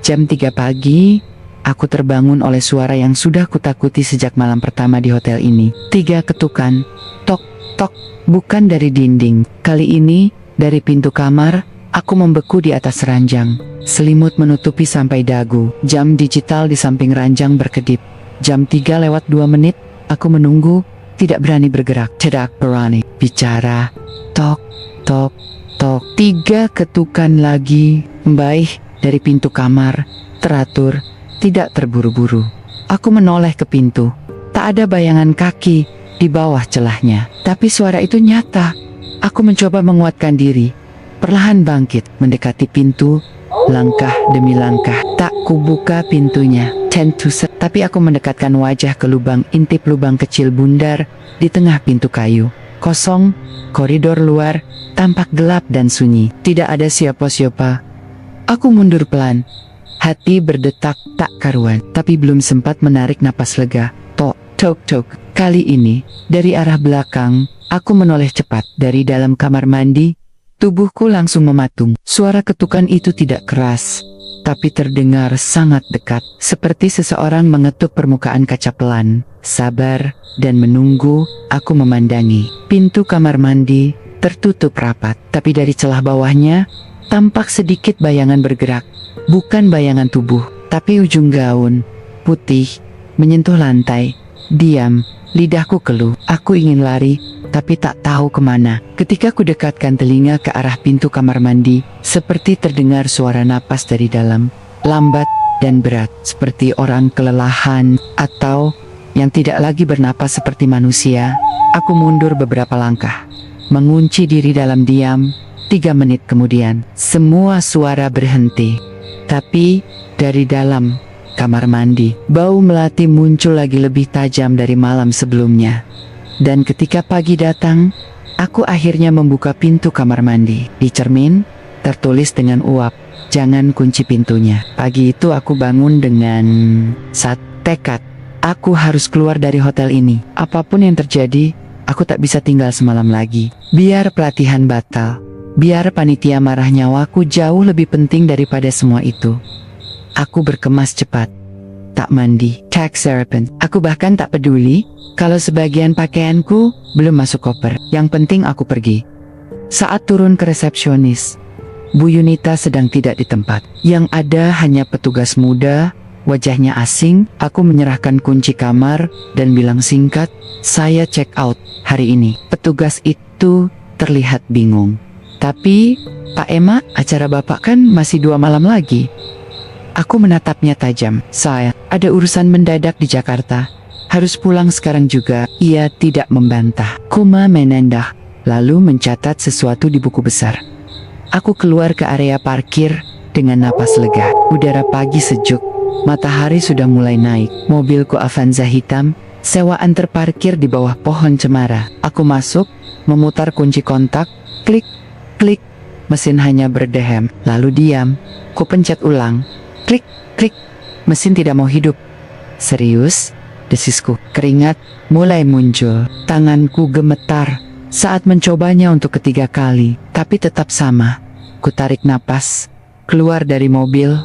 S2: Jam 3 pagi, aku terbangun oleh suara yang sudah kutakuti sejak malam pertama di hotel ini. 3 ketukan, tok, tok, bukan dari dinding. Kali ini, dari pintu kamar. Aku membeku di atas ranjang. Selimut menutupi sampai dagu. Jam digital di samping ranjang berkedip. Jam 3:02 menit, aku menunggu, tidak berani bergerak. Tidak berani bicara. Tok, tok, tok. 3 ketukan lagi, membaih dari pintu kamar, teratur, tidak terburu-buru. Aku menoleh ke pintu. Tak ada bayangan kaki di bawah celahnya. Tapi suara itu nyata. Aku mencoba menguatkan diri. Perlahan bangkit, mendekati pintu, langkah demi langkah. Tak kubuka pintunya. Tapi aku mendekatkan wajah ke lubang intip lubang kecil bundar di tengah pintu kayu. Kosong, koridor luar, tampak gelap dan sunyi. Tidak ada siapa-siapa. Aku mundur pelan. Hati berdetak tak karuan, tapi belum sempat menarik napas lega. Tok, tok, tok. Kali ini, dari arah belakang, aku menoleh cepat. Dari dalam kamar mandi, tubuhku langsung mematung. Suara ketukan itu tidak keras, tapi terdengar sangat dekat, seperti seseorang mengetuk permukaan kaca pelan. Sabar dan menunggu, aku memandangi. Pintu kamar mandi tertutup rapat, tapi dari celah bawahnya, tampak sedikit bayangan bergerak. Bukan bayangan tubuh, tapi ujung gaun putih menyentuh lantai. Diam, lidahku keluh. Aku ingin lari, tapi tak tahu kemana. Ketika ku dekatkan telinga ke arah pintu kamar mandi, seperti terdengar suara napas dari dalam, lambat dan berat, seperti orang kelelahan atau yang tidak lagi bernapas seperti manusia. Aku mundur beberapa langkah, mengunci diri dalam diam. 3 menit kemudian, semua suara berhenti. Tapi dari dalam kamar mandi, bau melati muncul lagi lebih tajam dari malam sebelumnya. Dan ketika pagi datang, aku akhirnya membuka pintu kamar mandi. Di cermin, tertulis dengan uap, jangan kunci pintunya. Pagi itu aku bangun dengan tekad. Aku harus keluar dari hotel ini. Apapun yang terjadi, aku tak bisa tinggal semalam lagi. Biar pelatihan batal, Biar panitia marah, nyawaku jauh lebih penting daripada semua itu. Aku berkemas cepat. Tak mandi, tak sarapan. Aku bahkan tak peduli kalau sebagian pakaianku belum masuk koper. Yang penting aku pergi. Saat turun ke resepsionis, Bu Yunita sedang tidak di tempat. Yang ada hanya petugas muda, wajahnya asing. Aku menyerahkan kunci kamar dan bilang singkat, saya check out hari ini. Petugas itu terlihat bingung. Tapi, Pak Emma, acara Bapak kan masih 2 malam lagi. Aku menatapnya tajam. Saya ada urusan mendadak di Jakarta. Harus pulang sekarang juga. Ia tidak membantah. Kuma menendah, lalu mencatat sesuatu di buku besar. Aku keluar ke area parkir dengan napas lega. Udara pagi sejuk. Matahari sudah mulai naik. Mobilku Avanza hitam, sewaan terparkir di bawah pohon cemara. Aku masuk, memutar kunci kontak, klik, klik. Mesin hanya berdehem, lalu diam. Ku pencet ulang. Klik, klik, mesin tidak mau hidup. Serius? Desisku. Keringat mulai muncul. Tanganku gemetar saat mencobanya untuk ketiga kali, tapi tetap sama. Ku tarik napas, keluar dari mobil.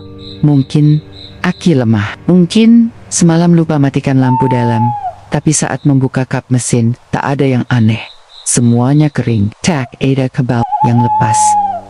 S2: Mungkin aki lemah. Mungkin semalam lupa matikan lampu dalam. Tapi saat membuka kap mesin, tak ada yang aneh. Semuanya kering. Tak ada kabel yang lepas.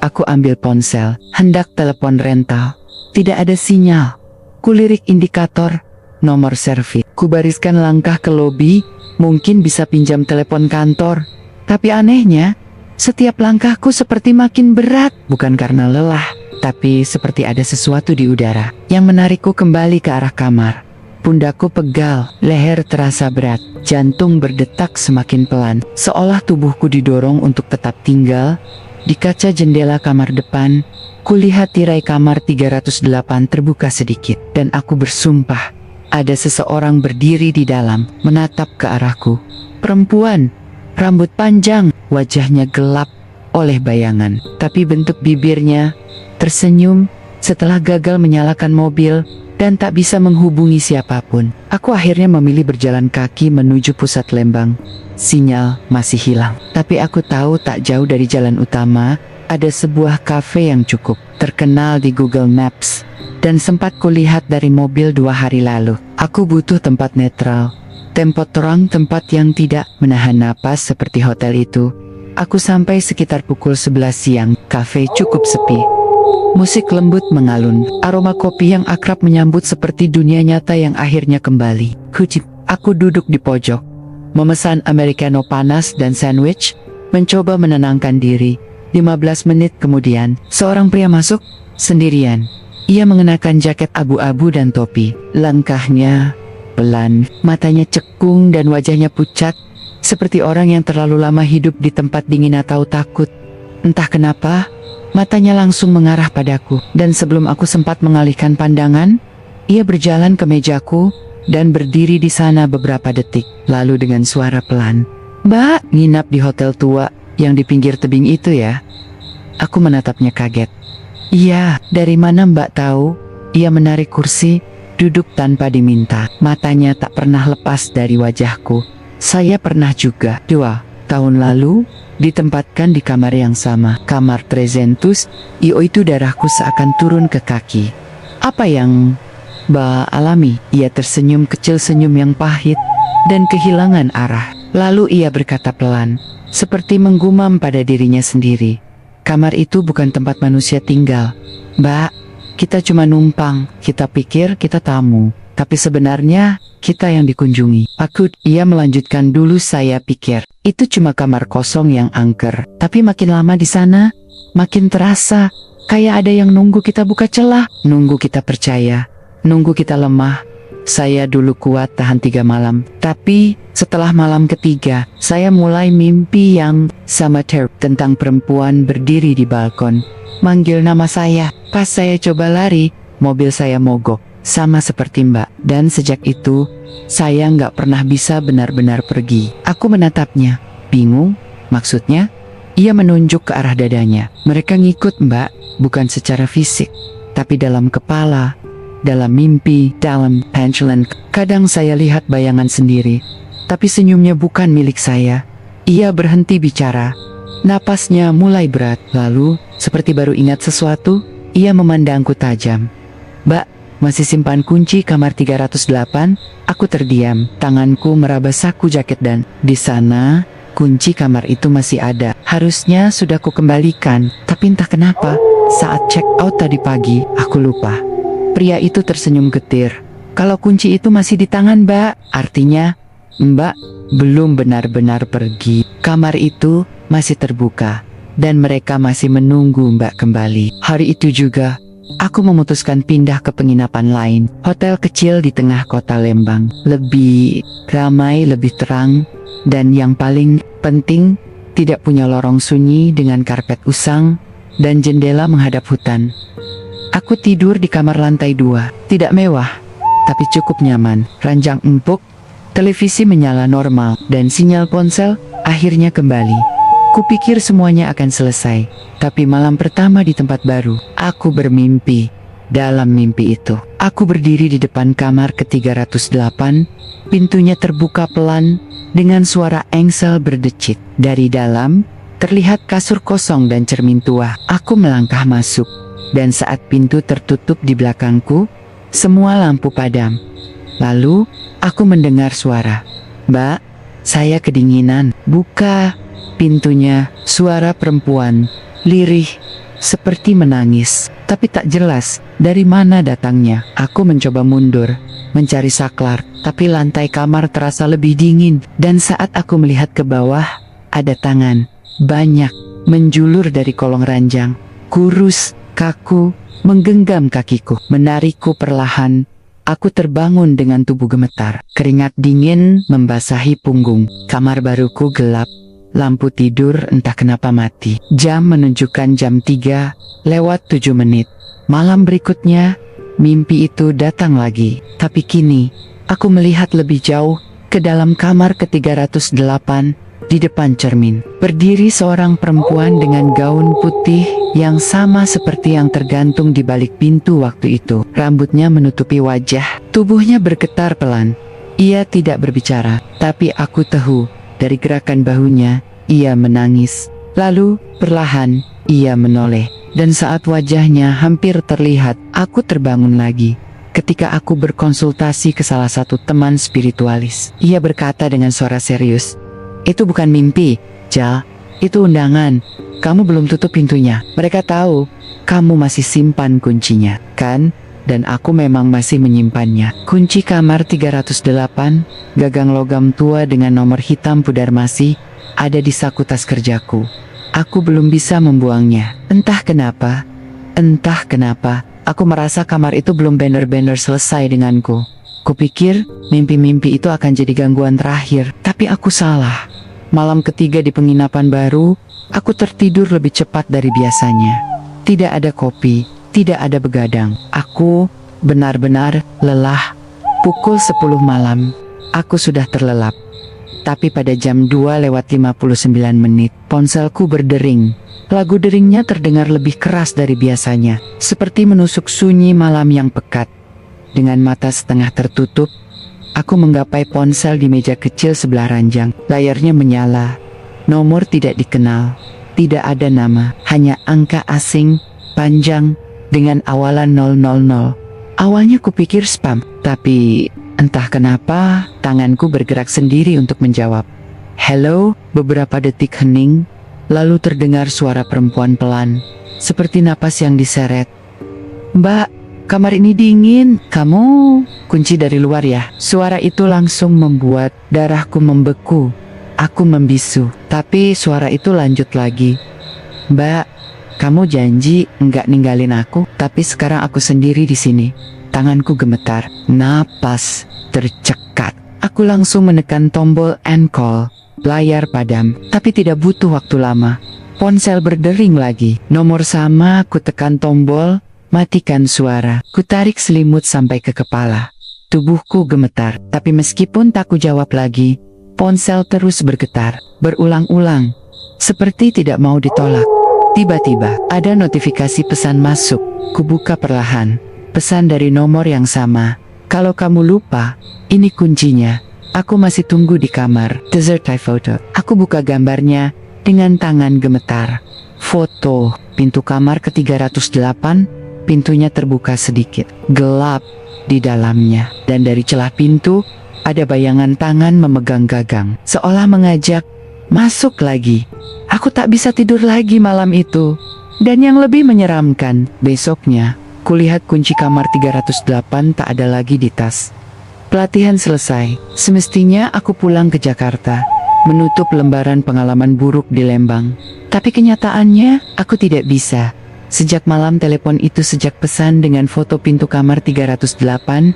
S2: Aku ambil ponsel, hendak telepon rental. Tidak ada sinyal. Kulirik indikator, nomor servis. Kubariskan langkah ke lobi, mungkin bisa pinjam telepon kantor. Tapi anehnya, setiap langkahku seperti makin berat. Bukan karena lelah, tapi seperti ada sesuatu di udara yang menarikku kembali ke arah kamar. Pundakku pegal, leher terasa berat, jantung berdetak semakin pelan. Seolah tubuhku didorong untuk tetap tinggal. Di kaca jendela kamar depan, kulihat tirai kamar 308 terbuka sedikit, dan aku bersumpah, ada seseorang berdiri di dalam, menatap ke arahku. Perempuan, rambut panjang, wajahnya gelap oleh bayangan, tapi bentuk bibirnya tersenyum setelah gagal menyalakan mobil dan tak bisa menghubungi siapapun. Aku akhirnya memilih berjalan kaki menuju pusat Lembang. Sinyal masih hilang, tapi aku tahu tak jauh dari jalan utama ada sebuah kafe yang cukup terkenal di Google Maps dan sempat kulihat dari mobil 2 hari lalu. Aku butuh tempat netral, tempat terang, tempat yang tidak menahan napas seperti hotel itu. Aku sampai sekitar pukul 11 siang. Kafe cukup sepi. Musik lembut mengalun, aroma kopi yang akrab menyambut seperti dunia nyata yang akhirnya kembali. Aku duduk di pojok, memesan americano panas dan sandwich, mencoba menenangkan diri. 15 menit kemudian, seorang pria masuk, sendirian. Ia mengenakan jaket abu-abu dan topi. Langkahnya pelan, matanya cekung dan wajahnya pucat, seperti orang yang terlalu lama hidup di tempat dingin atau takut. Entah kenapa, matanya langsung mengarah padaku, dan sebelum aku sempat mengalihkan pandangan, ia berjalan ke mejaku dan berdiri di sana beberapa detik. Lalu dengan suara pelan, "Mbak, nginap di hotel tua yang di pinggir tebing itu ya?" Aku menatapnya kaget. "Iya, dari mana Mbak tahu?" Ia menarik kursi, duduk tanpa diminta. Matanya tak pernah lepas dari wajahku. "Saya pernah juga 2 tahun lalu ditempatkan di kamar yang sama, kamar Trezentus. Itu darahku seakan turun ke kaki." "Apa yang Mbak alami?" Ia tersenyum kecil, senyum yang pahit dan kehilangan arah. Lalu ia berkata pelan, seperti menggumam pada dirinya sendiri, "Kamar itu bukan tempat manusia tinggal, Mbak. Kita cuma numpang. Kita pikir kita tamu, tapi sebenarnya kita yang dikunjungi." Ia melanjutkan, "Dulu saya pikir itu cuma kamar kosong yang angker, tapi makin lama di sana, makin terasa kayak ada yang nunggu kita buka celah, nunggu kita percaya, nunggu kita lemah. Saya dulu kuat tahan 3 malam, tapi setelah malam ketiga, saya mulai mimpi yang sama tentang perempuan berdiri di balkon, manggil nama saya. Pas saya coba lari, mobil saya mogok, sama seperti Mbak. Dan sejak itu, saya nggak pernah bisa benar-benar pergi." Aku menatapnya, bingung. "Maksudnya?" Ia menunjuk ke arah dadanya. "Mereka ngikut Mbak, bukan secara fisik, tapi dalam kepala, dalam mimpi, dalam punchline. Kadang saya lihat bayangan sendiri, tapi senyumnya bukan milik saya." Ia berhenti bicara, Napasnya mulai berat, lalu seperti baru ingat sesuatu, ia memandangku tajam. "Mbak, masih simpan kunci kamar 308? Aku terdiam, tanganku meraba saku jaket dan di sana, kunci kamar itu masih ada. Harusnya sudah kukembalikan, tapi entah kenapa, saat check out tadi pagi, aku lupa." Pria itu tersenyum getir. "Kalau kunci itu masih di tangan Mbak, artinya Mbak belum benar-benar pergi. Kamar itu masih terbuka, dan mereka masih menunggu Mbak kembali." Hari itu juga, aku memutuskan pindah ke penginapan lain, hotel kecil di tengah kota Lembang. Lebih ramai, lebih terang, dan yang paling penting, tidak punya lorong sunyi dengan karpet usang dan jendela menghadap hutan. Aku tidur di kamar lantai 2, tidak mewah, tapi cukup nyaman. Ranjang empuk, televisi menyala normal, dan sinyal ponsel akhirnya kembali. Kupikir semuanya akan selesai, tapi malam pertama di tempat baru, aku bermimpi. Dalam mimpi itu, aku berdiri di depan kamar ke-308, pintunya terbuka pelan dengan suara engsel berdecit. Dari dalam, terlihat kasur kosong dan cermin tua. Aku melangkah masuk, dan saat pintu tertutup di belakangku, semua lampu padam. Lalu, aku mendengar suara, "Mbak, saya kedinginan." Buka pintunya, suara perempuan, lirih, seperti menangis, tapi tak jelas dari mana datangnya. Aku mencoba mundur, mencari saklar, tapi lantai kamar terasa lebih dingin, dan saat aku melihat ke bawah, ada tangan, banyak, menjulur dari kolong ranjang, kurus, kaku, menggenggam kakiku, menarikku perlahan. Aku terbangun dengan tubuh gemetar, keringat dingin membasahi punggung. Kamar baruku gelap, lampu tidur entah kenapa mati. Jam menunjukkan jam 3 lewat 7 menit. Malam berikutnya, mimpi itu datang lagi, tapi kini, aku melihat lebih jauh, ke dalam kamar ke-308, di depan cermin, berdiri seorang perempuan dengan gaun putih yang sama seperti yang tergantung di balik pintu waktu itu. Rambutnya menutupi wajah, tubuhnya bergetar pelan. Ia tidak berbicara, tapi aku tahu dari gerakan bahunya, ia menangis. Lalu, perlahan, ia menoleh, dan saat wajahnya hampir terlihat, aku terbangun lagi. Ketika aku berkonsultasi ke salah satu teman spiritualis, ia berkata dengan suara serius, "Itu bukan mimpi, Jal. Itu undangan. Kamu belum tutup pintunya. Mereka tahu kamu masih simpan kuncinya, kan?" Dan aku memang masih menyimpannya. Kunci kamar 308, gagang logam tua dengan nomor hitam pudar masih ada di saku tas kerjaku. Aku belum bisa membuangnya. Entah kenapa, aku merasa kamar itu belum benar-benar selesai denganku. Kupikir mimpi-mimpi itu akan jadi gangguan terakhir, tapi aku salah. Malam ketiga di penginapan baru, aku tertidur lebih cepat dari biasanya. Tidak ada kopi, tidak ada begadang. Aku benar-benar lelah. Pukul 10 malam, aku sudah terlelap. Tapi pada jam 2 lewat 59 menit, ponselku berdering. Lagu deringnya terdengar lebih keras dari biasanya, seperti menusuk sunyi malam yang pekat. Dengan mata setengah tertutup, aku menggapai ponsel di meja kecil sebelah ranjang. Layarnya menyala. Nomor tidak dikenal. Tidak ada nama, hanya angka asing, panjang, dengan awalan 000. Awalnya kupikir spam, tapi entah kenapa tanganku bergerak sendiri untuk menjawab. "Hello," beberapa detik hening, lalu terdengar suara perempuan pelan, seperti napas yang diseret. "Mbak, kamar ini dingin. Kamu kunci dari luar ya?" Suara itu langsung membuat darahku membeku. Aku membisu, tapi suara itu lanjut lagi. "Mbak, kamu janji enggak ninggalin aku, tapi sekarang aku sendiri di sini." Tanganku gemetar, napas tercekat. Aku langsung menekan tombol end call. Layar padam, tapi tidak butuh waktu lama. Ponsel berdering lagi. Nomor sama, aku tekan tombol, matikan suara. Kutarik selimut sampai ke kepala. Tubuhku gemetar, tapi meskipun tak kujawab lagi, ponsel terus bergetar, berulang-ulang, seperti tidak mau ditolak. Tiba-tiba, ada notifikasi pesan masuk. Kubuka perlahan. Pesan dari nomor yang sama. "Kalau kamu lupa, ini kuncinya. Aku masih tunggu di kamar." Desert Thai photo. Aku buka gambarnya, dengan tangan gemetar. Foto pintu kamar ke-308, pintunya terbuka sedikit. Gelap di dalamnya, dan dari celah pintu ada bayangan tangan memegang gagang, seolah mengajak, "Masuk lagi." Aku tak bisa tidur lagi malam itu. Dan yang lebih menyeramkan, besoknya, kulihat kunci kamar 308 tak ada lagi di tas. Pelatihan selesai, semestinya aku pulang ke Jakarta, menutup lembaran pengalaman buruk di Lembang. Tapi kenyataannya, aku tidak bisa. Sejak malam telepon itu, sejak pesan dengan foto pintu kamar 308,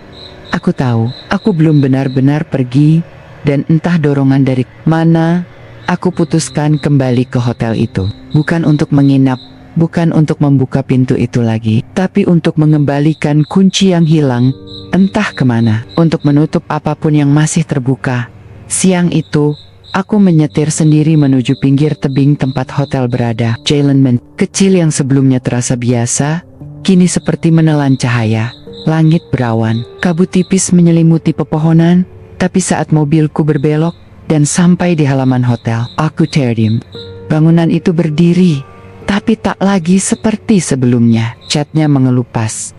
S2: aku tahu, aku belum benar-benar pergi, dan entah dorongan dari mana, aku putuskan kembali ke hotel itu. Bukan untuk menginap, bukan untuk membuka pintu itu lagi, tapi untuk mengembalikan kunci yang hilang, entah kemana, untuk menutup apapun yang masih terbuka. Siang itu, aku menyetir sendiri menuju pinggir tebing tempat hotel berada. Jalan kecil yang sebelumnya terasa biasa, kini seperti menelan cahaya. Langit berawan, kabut tipis menyelimuti pepohonan, tapi saat mobilku berbelok dan sampai di halaman hotel, aku terdiam. Bangunan itu berdiri, tapi tak lagi seperti sebelumnya. Catnya mengelupas.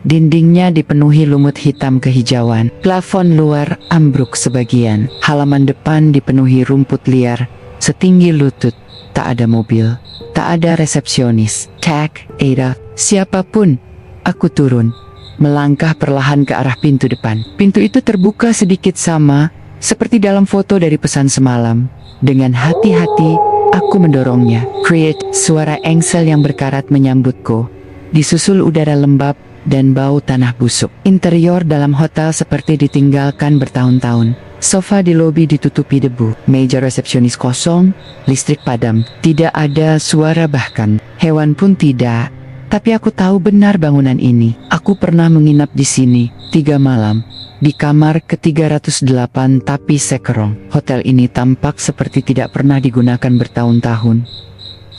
S2: Dindingnya dipenuhi lumut hitam kehijauan. Plafon luar ambruk sebagian. Halaman depan dipenuhi rumput liar setinggi lutut. Tak ada mobil, tak ada resepsionis. Tag, Ada, siapapun. Aku turun, melangkah perlahan ke arah pintu depan. Pintu itu terbuka sedikit sama seperti dalam foto dari pesan semalam. Dengan hati-hati, aku mendorongnya. Create, suara engsel yang berkarat menyambutku. Disusul udara lembab dan bau tanah busuk. Interior dalam hotel seperti ditinggalkan bertahun-tahun. Sofa di lobi ditutupi debu. Meja resepsionis kosong, listrik padam. Tidak ada suara, bahkan hewan pun tidak. Tapi aku tahu benar bangunan ini. Aku pernah menginap di sini 3 malam. Di kamar ke-308 tapi sekerong. Hotel ini tampak seperti tidak pernah digunakan bertahun-tahun.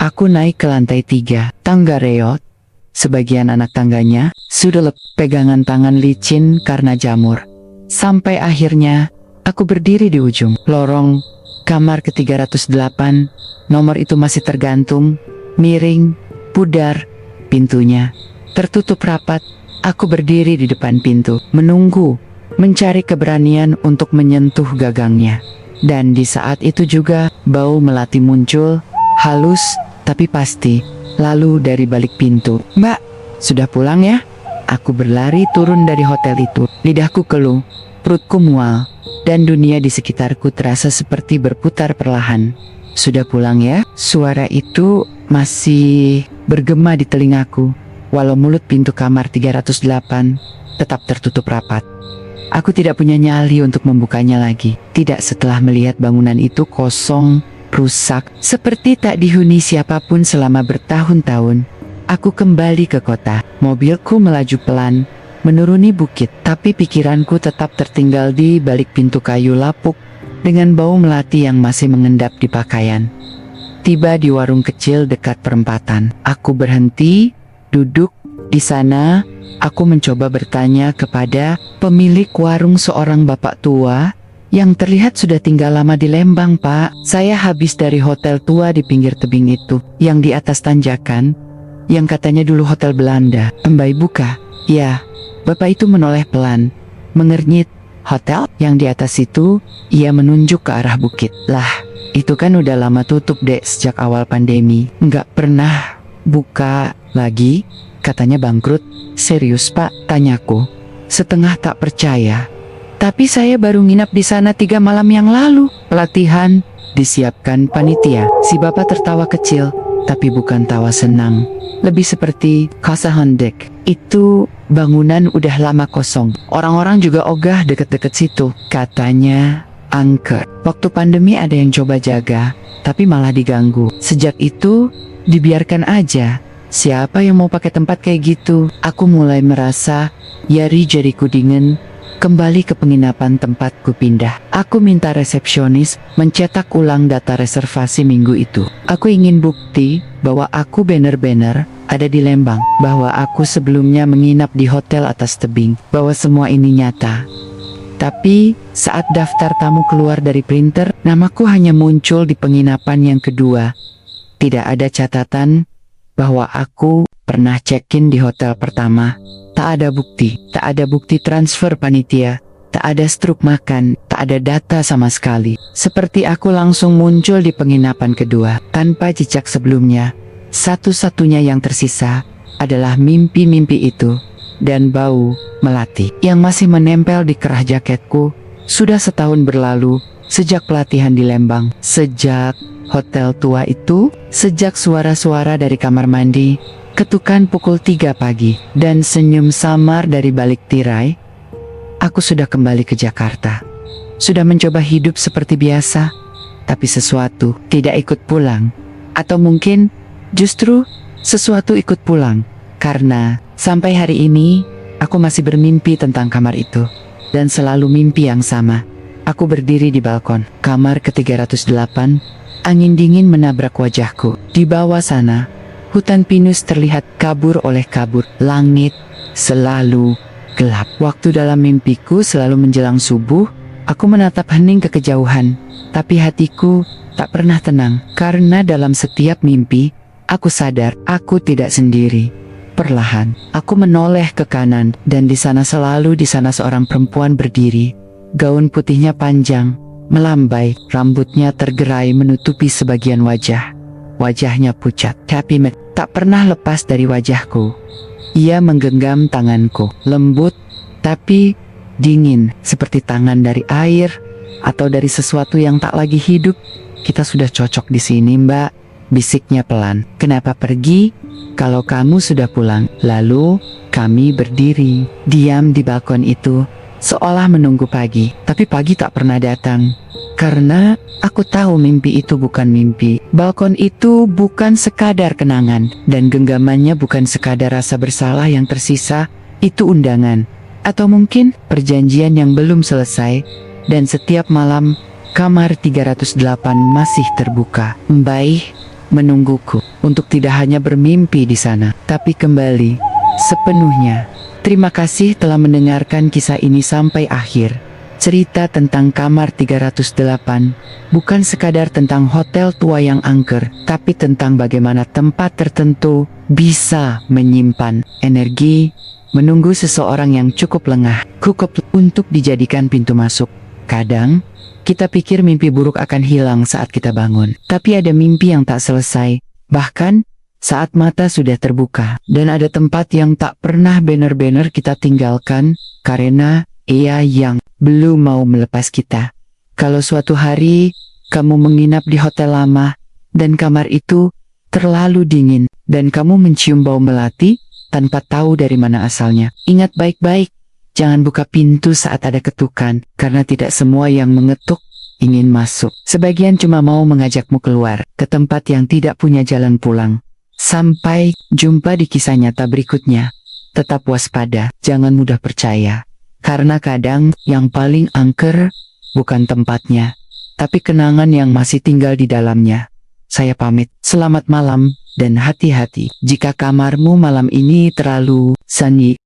S2: Aku naik ke lantai 3, tangga reot. Sebagian anak tangganya sudah pegangan tangan licin karena jamur. Sampai akhirnya, aku berdiri di ujung lorong kamar ke-308. Nomor itu masih tergantung, miring, pudar, pintunya tertutup rapat. Aku berdiri di depan pintu, menunggu, mencari keberanian untuk menyentuh gagangnya. Dan di saat itu juga, bau melati muncul, halus tapi pasti. Lalu dari balik pintu, "Mbak, sudah pulang ya?" Aku berlari turun dari hotel itu. Lidahku keluh, perutku mual, dan dunia di sekitarku terasa seperti berputar perlahan. "Sudah pulang ya?" Suara itu masih bergema di telingaku, walau mulut pintu kamar 308 tetap tertutup rapat. Aku tidak punya nyali untuk membukanya lagi. Tidak setelah melihat bangunan itu kosong, rusak, seperti tak dihuni siapapun selama bertahun-tahun. Aku kembali ke kota. Mobilku melaju pelan, menuruni bukit, tapi pikiranku tetap tertinggal di balik pintu kayu lapuk dengan bau melati yang masih mengendap di pakaian. Tiba di warung kecil dekat perempatan. Aku berhenti, duduk di sana. Aku mencoba bertanya kepada pemilik warung, seorang bapak tua yang terlihat sudah tinggal lama di Lembang. "Pak, saya habis dari hotel tua di pinggir tebing itu, yang di atas tanjakan, yang katanya dulu hotel Belanda." "Mbak buka?" "Ya." Bapak itu menoleh pelan, mengernyit. "Hotel yang di atas itu?" Ia menunjuk ke arah bukit. "Lah, itu kan udah lama tutup dek, sejak awal pandemi. Nggak pernah buka lagi, katanya bangkrut." "Serius pak?" tanyaku, setengah tak percaya. "Tapi saya baru nginap di sana 3 malam yang lalu." "Pelatihan disiapkan panitia." Si bapak tertawa kecil, tapi bukan tawa senang. Lebih seperti kasahondek. "Itu bangunan udah lama kosong. Orang-orang juga ogah deket-deket situ. Katanya angker. Waktu pandemi ada yang coba jaga, tapi malah diganggu. Sejak itu, dibiarkan aja. Siapa yang mau pakai tempat kayak gitu?" Aku mulai merasa jari-jariku dingin. Kembali ke penginapan tempatku pindah. Aku minta resepsionis mencetak ulang data reservasi minggu itu. Aku ingin bukti bahwa aku benar-benar ada di Lembang, bahwa aku sebelumnya menginap di hotel atas tebing, bahwa semua ini nyata. Tapi saat daftar tamu keluar dari printer, namaku hanya muncul di penginapan yang kedua. Tidak ada catatan bahwa aku pernah check-in di hotel pertama. Tak ada bukti transfer panitia, tak ada struk makan, tak ada data sama sekali. Seperti aku langsung muncul di penginapan kedua, tanpa jejak sebelumnya. Satu-satunya yang tersisa adalah mimpi-mimpi itu, dan bau melati yang masih menempel di kerah jaketku. Sudah setahun berlalu, sejak pelatihan di Lembang, sejak hotel tua itu, sejak suara-suara dari kamar mandi, ketukan pukul 3 pagi, dan senyum samar dari balik tirai. Aku sudah kembali ke Jakarta. Sudah mencoba hidup seperti biasa, tapi sesuatu tidak ikut pulang. Atau mungkin justru sesuatu ikut pulang, karena sampai hari ini aku masih bermimpi tentang kamar itu. Dan selalu mimpi yang sama. Aku berdiri di balkon kamar ke-308. Angin dingin menabrak wajahku. Di bawah sana, hutan pinus terlihat kabur oleh kabut. Langit selalu gelap. Waktu dalam mimpiku selalu menjelang subuh. Aku menatap hening ke kejauhan. Tapi hatiku tak pernah tenang. Karena dalam setiap mimpi, aku sadar aku tidak sendiri. Perlahan, aku menoleh ke kanan, dan di sana seorang perempuan berdiri. Gaun putihnya panjang, melambai, rambutnya tergerai menutupi sebagian wajah. Wajahnya pucat, tapi tak pernah lepas dari wajahku. Ia menggenggam tanganku, lembut, tapi dingin, seperti tangan dari air, atau dari sesuatu yang tak lagi hidup. Kita sudah cocok di sini, Mbak, bisiknya pelan. Kenapa pergi? Kalau kamu sudah pulang. Lalu kami berdiri, diam di balkon itu, seolah menunggu pagi. Tapi pagi tak pernah datang. Karena aku tahu mimpi itu bukan mimpi. Balkon itu bukan sekadar kenangan, dan genggamannya bukan sekadar rasa bersalah yang tersisa. Itu undangan, atau mungkin perjanjian yang belum selesai. Dan setiap malam, kamar 308 masih terbuka. Mbaih menungguku untuk tidak hanya bermimpi di sana, tapi kembali sepenuhnya. Terima kasih telah mendengarkan kisah ini sampai akhir. Cerita tentang kamar 308 bukan sekadar tentang hotel tua yang angker, tapi tentang bagaimana tempat tertentu bisa menyimpan energi, menunggu seseorang yang cukup lengah, cukup untuk dijadikan pintu masuk. Kadang kita pikir mimpi buruk akan hilang saat kita bangun. Tapi ada mimpi yang tak selesai. Bahkan saat mata sudah terbuka. Dan ada tempat yang tak pernah benar-benar kita tinggalkan. Karena ia yang belum mau melepas kita. Kalau suatu hari kamu menginap di hotel lama. Dan kamar itu terlalu dingin. Dan kamu mencium bau melati tanpa tahu dari mana asalnya. Ingat baik-baik. Jangan buka pintu saat ada ketukan, karena tidak semua yang mengetuk ingin masuk. Sebagian cuma mau mengajakmu keluar ke tempat yang tidak punya jalan pulang. Sampai jumpa di kisah nyata berikutnya. Tetap waspada, jangan mudah percaya. Karena kadang yang paling angker bukan tempatnya, tapi kenangan yang masih tinggal di dalamnya. Saya pamit, selamat malam, dan hati-hati jika kamarmu malam ini terlalu sunyi.